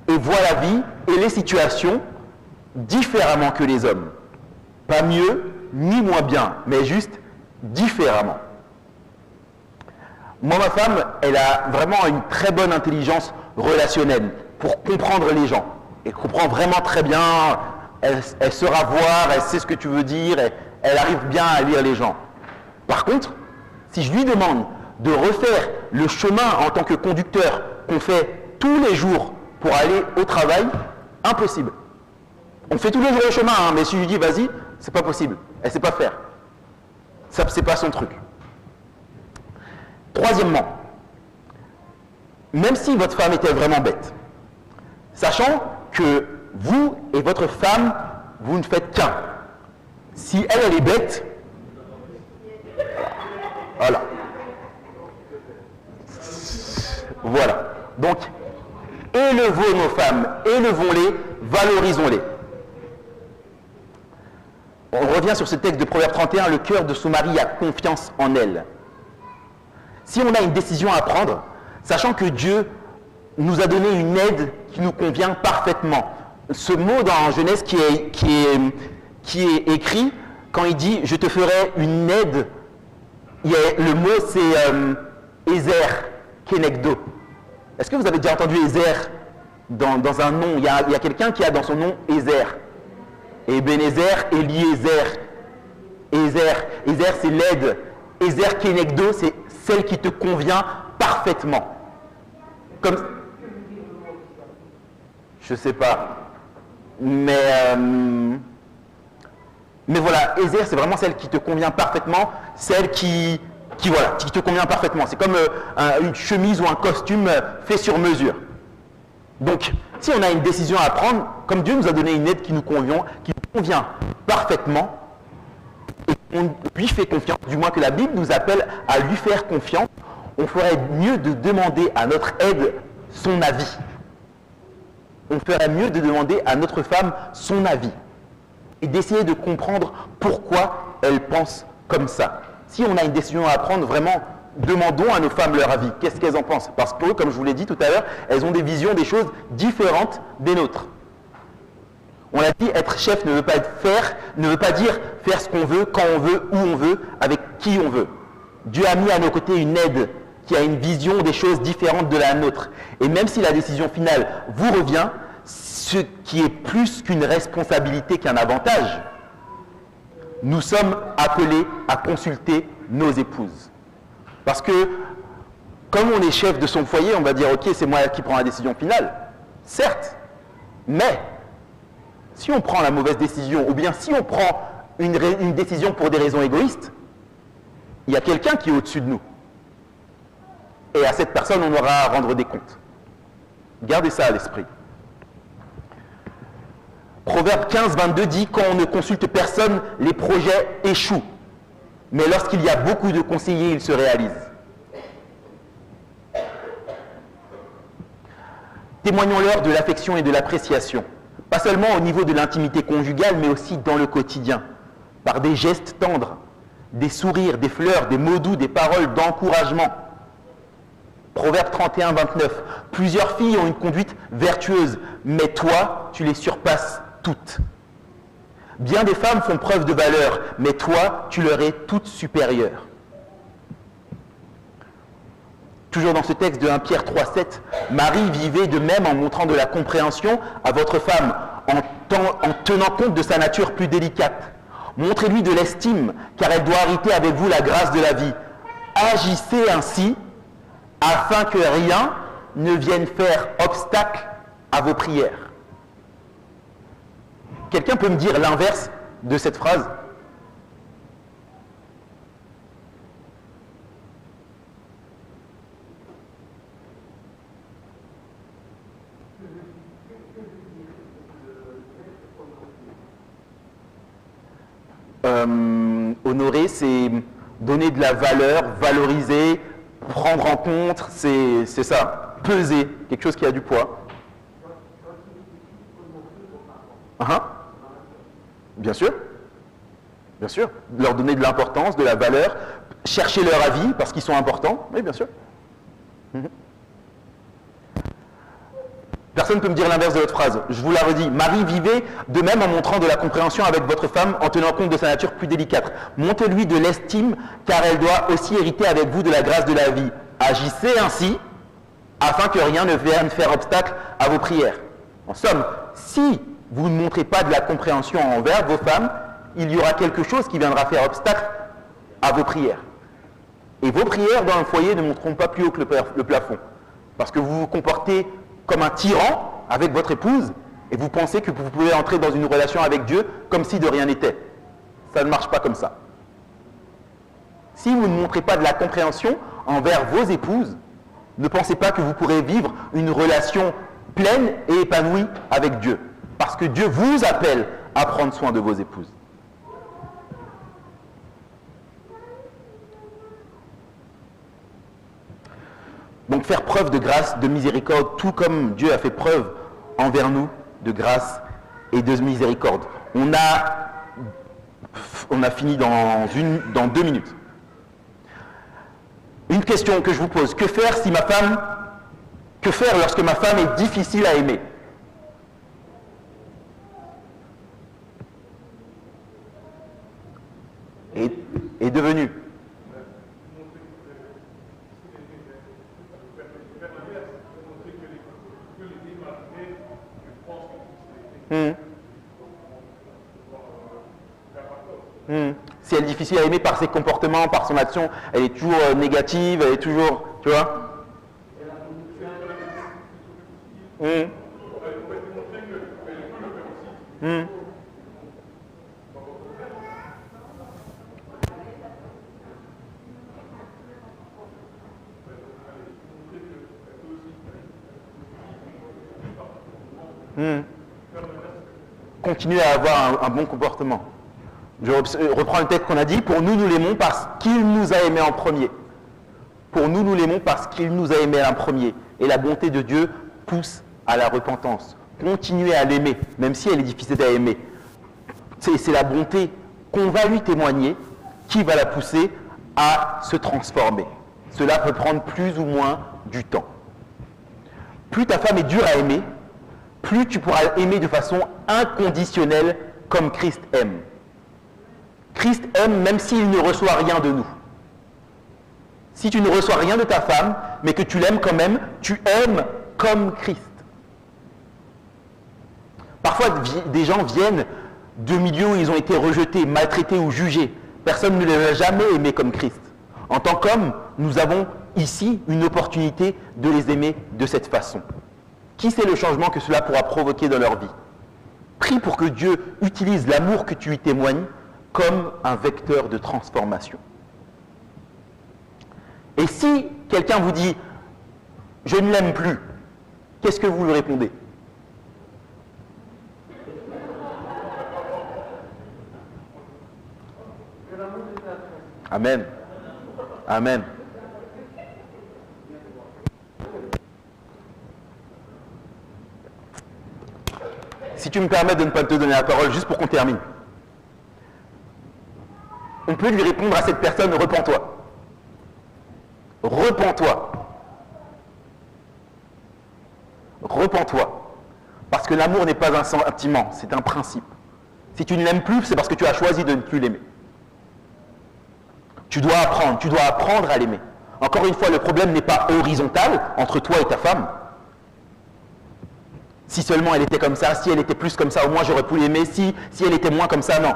A: et voient la vie et les situations différemment que les hommes. Pas mieux, ni moins bien, mais juste différemment. Moi, ma femme, elle a vraiment une très bonne intelligence relationnelle pour comprendre les gens. Elle comprend vraiment très bien, elle saura voir, elle sait ce que tu veux dire, elle arrive bien à lire les gens. Par contre, si je lui demande de refaire le chemin en tant que conducteur qu'on fait tous les jours pour aller au travail, impossible. On fait tous les jours le chemin, hein, mais si je lui dis vas-y, c'est pas possible. Elle sait pas faire. Ça, c'est pas son truc. Troisièmement, même si votre femme était vraiment bête, sachant que vous et votre femme, vous ne faites qu'un. Si elle est bête, voilà. Voilà. Donc, élevons nos femmes, élevons-les, valorisons-les. On revient sur ce texte de Proverbe 31, le cœur de son mari a confiance en elle. Si on a une décision à prendre, sachant que Dieu nous a donné une aide qui nous convient parfaitement. Ce mot dans Genèse qui est écrit, quand il dit « je te ferai une aide », le mot c'est Ezer Kenegdo. Est-ce que vous avez déjà entendu Ezer dans un nom? Il y a quelqu'un qui a dans son nom Ezer. Ebenezer, Eliezer. Ezer c'est l'aide. Ezer Kenegdo, c'est celle qui te convient parfaitement. Comme... Je sais pas. Mais voilà, Ezer, c'est vraiment celle qui te convient parfaitement, celle qui te convient parfaitement. C'est comme une chemise ou un costume fait sur mesure. Donc, si on a une décision à prendre, comme Dieu nous a donné une aide qui nous convient parfaitement, et on lui fait confiance, du moins que la Bible nous appelle à lui faire confiance, on ferait mieux de demander à notre aide son avis. On ferait mieux de demander à notre femme son avis et d'essayer de comprendre pourquoi elle pense comme ça. Si on a une décision à prendre, vraiment, demandons à nos femmes leur avis. Qu'est-ce qu'elles en pensent? Parce que, comme je vous l'ai dit tout à l'heure, elles ont des visions des choses différentes des nôtres. On l'a dit, être chef ne veut pas dire faire ce qu'on veut, quand on veut, où on veut, avec qui on veut. Dieu a mis à nos côtés une aide qui a une vision des choses différentes de la nôtre. Et même si la décision finale vous revient, ce qui est plus qu'une responsabilité qu'un avantage, nous sommes appelés à consulter nos épouses. Parce que, comme on est chef de son foyer, on va dire, ok, c'est moi qui prends la décision finale. Certes, mais si on prend la mauvaise décision, ou bien si on prend une décision pour des raisons égoïstes, il y a quelqu'un qui est au-dessus de nous. Et à cette personne, on aura à rendre des comptes. Gardez ça à l'esprit. Proverbe 15, 22 dit « Quand on ne consulte personne, les projets échouent. Mais lorsqu'il y a beaucoup de conseillers, ils se réalisent. » Témoignons-leur de l'affection et de l'appréciation. Pas seulement au niveau de l'intimité conjugale, mais aussi dans le quotidien. Par des gestes tendres, des sourires, des fleurs, des mots doux, des paroles d'encouragement. Proverbe 31, 29. Plusieurs filles ont une conduite vertueuse, mais toi, tu les surpasses toutes. Bien des femmes font preuve de valeur, mais toi, tu leur es toute supérieure. Toujours dans ce texte de 1 Pierre 3, 7, Marie vivait de même en montrant de la compréhension à votre femme, en tenant compte de sa nature plus délicate. Montrez-lui de l'estime, car elle doit hériter avec vous la grâce de la vie. Agissez ainsi, afin que rien ne vienne faire obstacle à vos prières. Quelqu'un peut me dire l'inverse de cette phrase ? Honorer, c'est donner de la valeur, valoriser, prendre en compte, c'est ça, peser, quelque chose qui a du poids. Bien sûr, bien sûr. Leur donner de l'importance, de la valeur, chercher leur avis parce qu'ils sont importants, oui, bien sûr. Personne ne peut me dire l'inverse de votre phrase. Je vous la redis. Marie vivait de même en montrant de la compréhension avec votre femme en tenant compte de sa nature plus délicate. Montez-lui de l'estime car elle doit aussi hériter avec vous de la grâce de la vie. Agissez ainsi afin que rien ne vienne faire obstacle à vos prières. En somme, si vous ne montrez pas de la compréhension envers vos femmes, il y aura quelque chose qui viendra faire obstacle à vos prières. Et vos prières dans le foyer ne monteront pas plus haut que le plafond. Parce que vous vous comportez comme un tyran avec votre épouse et vous pensez que vous pouvez entrer dans une relation avec Dieu comme si de rien n'était. Ça ne marche pas comme ça. Si vous ne montrez pas de la compréhension envers vos épouses, ne pensez pas que vous pourrez vivre une relation pleine et épanouie avec Dieu. Parce que Dieu vous appelle à prendre soin de vos épouses. Donc faire preuve de grâce, de miséricorde, tout comme Dieu a fait preuve envers nous de grâce et de miséricorde. On a fini dans 2 minutes. Une question que je vous pose, que faire lorsque ma femme est difficile à aimer ? Est devenue. Si elle est difficile à aimer par ses comportements, par son action, elle est toujours négative, elle est toujours, tu vois. Continuer à avoir un bon comportement. Je reprends le texte qu'on a dit. Pour nous, nous l'aimons parce qu'il nous a aimés en premier. Pour nous, nous l'aimons parce qu'il nous a aimés en premier. Et la bonté de Dieu pousse à la repentance. Continuez à l'aimer, même si elle est difficile à aimer. C'est la bonté qu'on va lui témoigner qui va la pousser à se transformer. Cela peut prendre plus ou moins du temps. Plus ta femme est dure à aimer, plus tu pourras aimer de façon inconditionnelle comme Christ aime. Christ aime même s'il ne reçoit rien de nous. Si tu ne reçois rien de ta femme, mais que tu l'aimes quand même, tu aimes comme Christ. Parfois, des gens viennent de milieux où ils ont été rejetés, maltraités ou jugés. Personne ne les a jamais aimés comme Christ. En tant qu'hommes, nous avons ici une opportunité de les aimer de cette façon. Qui sait le changement que cela pourra provoquer dans leur vie ? Prie pour que Dieu utilise l'amour que tu lui témoignes comme un vecteur de transformation. Et si quelqu'un vous dit « je ne l'aime plus », qu'est-ce que vous lui répondez ? Amen. Amen. Si tu me permets de ne pas te donner la parole, juste pour qu'on termine. On peut lui répondre à cette personne, repens-toi. Repens-toi. Repens-toi. Parce que l'amour n'est pas un sentiment, c'est un principe. Si tu ne l'aimes plus, c'est parce que tu as choisi de ne plus l'aimer. Tu dois apprendre à l'aimer. Encore une fois, le problème n'est pas horizontal entre toi et ta femme. Si seulement elle était comme ça, si elle était plus comme ça, au moins j'aurais pu l'aimer, si elle était moins comme ça, non.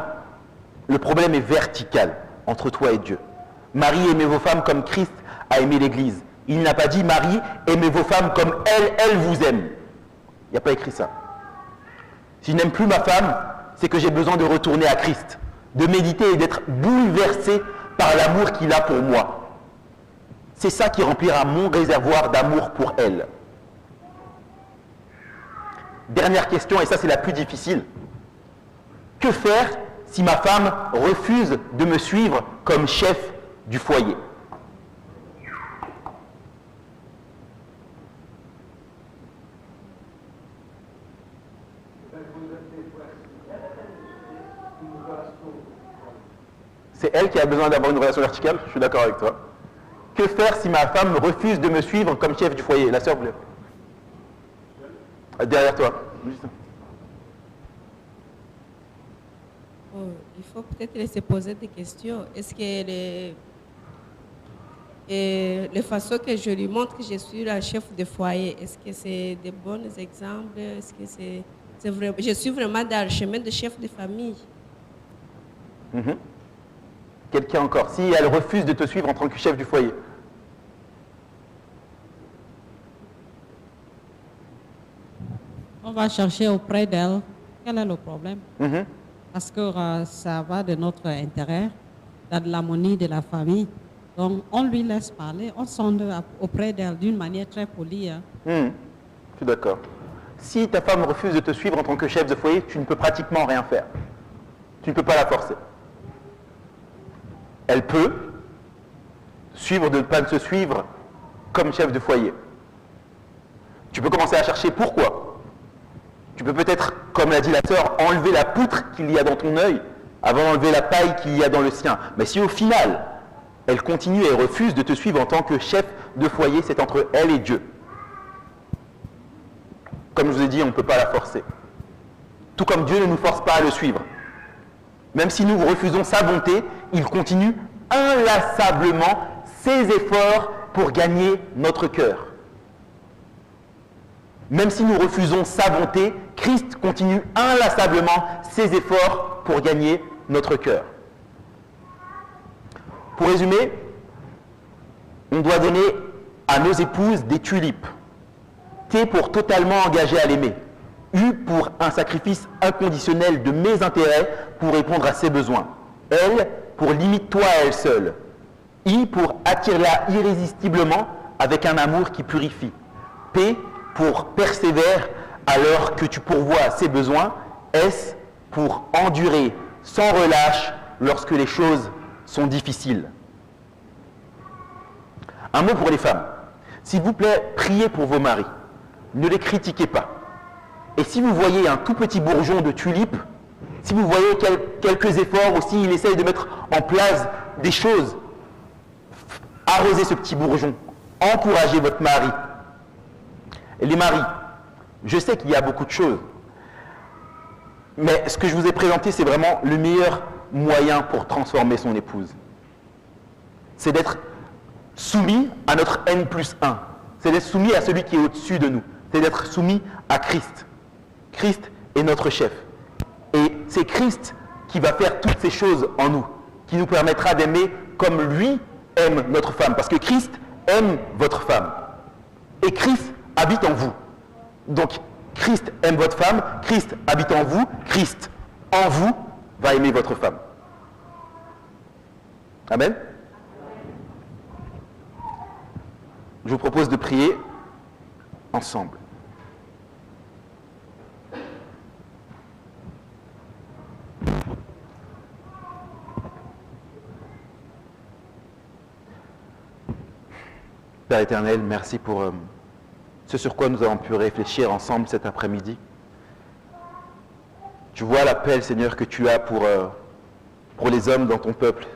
A: Le problème est vertical entre toi et Dieu. Marie, aimez vos femmes comme Christ a aimé l'Église. Il n'a pas dit, Marie, aimez vos femmes comme elle vous aime. Il n'y a pas écrit ça. Si je n'aime plus ma femme, c'est que j'ai besoin de retourner à Christ, de méditer et d'être bouleversé par l'amour qu'il a pour moi. C'est ça qui remplira mon réservoir d'amour pour elle. Dernière question, et ça c'est la plus difficile. Que faire si ma femme refuse de me suivre comme chef du foyer? C'est elle qui a besoin d'avoir une relation verticale, je suis d'accord avec toi. Que faire si ma femme refuse de me suivre comme chef du foyer? La sœur bleue. Derrière toi.
F: Oh, il faut peut-être se poser des questions. Est-ce que les façons que je lui montre que je suis la chef de foyer, est-ce que c'est des bons exemples? Est-ce que c'est vrai? Je suis vraiment dans le chemin de chef de famille.
A: Quelqu'un encore? Si elle refuse de te suivre en tant que chef du foyer?
O: On va chercher auprès d'elle quel est le problème. Parce que ça va de notre intérêt, dans l'harmonie de la famille. Donc, on lui laisse parler, on sonde auprès d'elle d'une manière très polie.
A: Je suis d'accord. Si ta femme refuse de te suivre en tant que chef de foyer, tu ne peux pratiquement rien faire. Tu ne peux pas la forcer. Elle peut suivre, de ne pas se suivre comme chef de foyer. Tu peux commencer à chercher pourquoi. Tu peux peut-être, comme l'a dit la sœur, enlever la poutre qu'il y a dans ton œil avant d'enlever la paille qu'il y a dans le sien. Mais si au final, elle continue et refuse de te suivre en tant que chef de foyer, c'est entre elle et Dieu. Comme je vous ai dit, on ne peut pas la forcer. Tout comme Dieu ne nous force pas à le suivre. Même si nous refusons sa bonté, il continue inlassablement ses efforts pour gagner notre cœur. Même si nous refusons sa bonté, Christ continue inlassablement ses efforts pour gagner notre cœur. Pour résumer, on doit donner à nos épouses des tulipes. T pour totalement engagé à l'aimer. U pour un sacrifice inconditionnel de mes intérêts pour répondre à ses besoins. L pour limite-toi à elle seule. I pour attire-la irrésistiblement avec un amour qui purifie. P pour persévère alors que tu pourvois à ses besoins. S pour endurer sans relâche lorsque les choses sont difficiles. Un mot pour les femmes. S'il vous plaît, priez pour vos maris. Ne les critiquez pas. Et si vous voyez un tout petit bourgeon de tulipe, si vous voyez quelques efforts ou s'il essaye de mettre en place des choses, arrosez ce petit bourgeon. Encouragez votre mari. Et les maris, je sais qu'il y a beaucoup de choses, mais ce que je vous ai présenté, c'est vraiment le meilleur moyen pour transformer son épouse. C'est d'être soumis à notre N+1. C'est d'être soumis à celui qui est au-dessus de nous. C'est d'être soumis à Christ. Christ est notre chef. Et c'est Christ qui va faire toutes ces choses en nous, qui nous permettra d'aimer comme lui aime notre femme. Parce que Christ aime votre femme. Et Christ habite en vous. Donc, Christ aime votre femme, Christ habite en vous, Christ en vous va aimer votre femme. Amen. Je vous propose de prier ensemble. Père éternel, merci pour ce sur quoi nous avons pu réfléchir ensemble cet après-midi. Tu vois l'appel, Seigneur, que tu as pour les hommes dans ton peuple.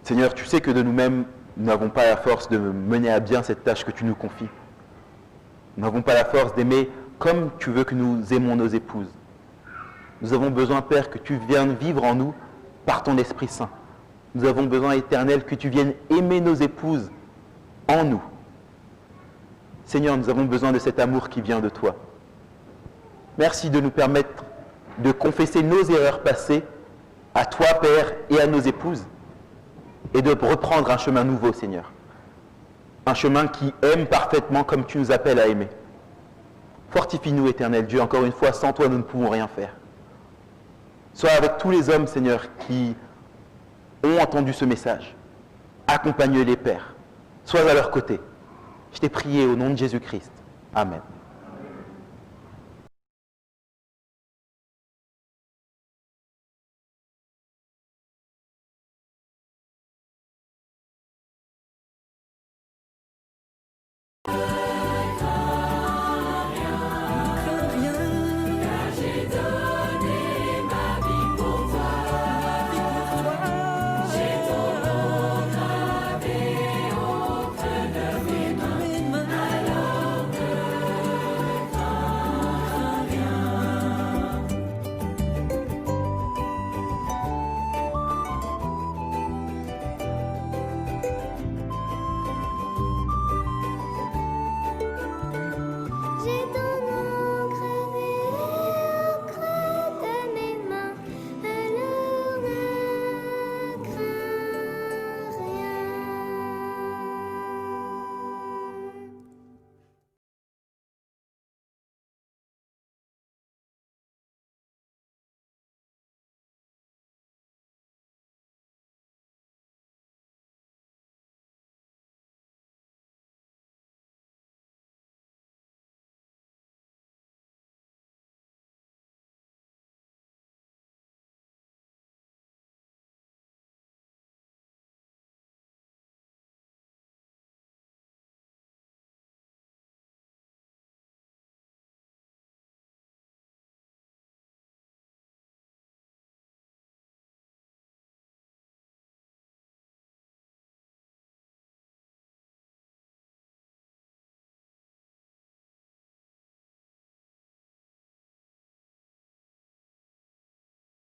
A: Seigneur, tu sais que de nous-mêmes, nous n'avons pas la force de mener à bien cette tâche que tu nous confies. Nous n'avons pas la force d'aimer comme tu veux que nous aimons nos épouses. Nous avons besoin, Père, que tu viennes vivre en nous par ton Esprit Saint. Nous avons besoin, Éternel, que tu viennes aimer nos épouses en nous. Seigneur, nous avons besoin de cet amour qui vient de toi. Merci de nous permettre de confesser nos erreurs passées à toi, Père, et à nos épouses, et de reprendre un chemin nouveau, Seigneur. Un chemin qui aime parfaitement comme tu nous appelles à aimer. Fortifie-nous, Éternel Dieu, encore une fois, sans toi, nous ne pouvons rien faire. Sois avec tous les hommes, Seigneur, qui ont entendu ce message. Accompagne-les, Père. Sois à leur côté. Je t'ai prié au nom de Jésus-Christ. Amen.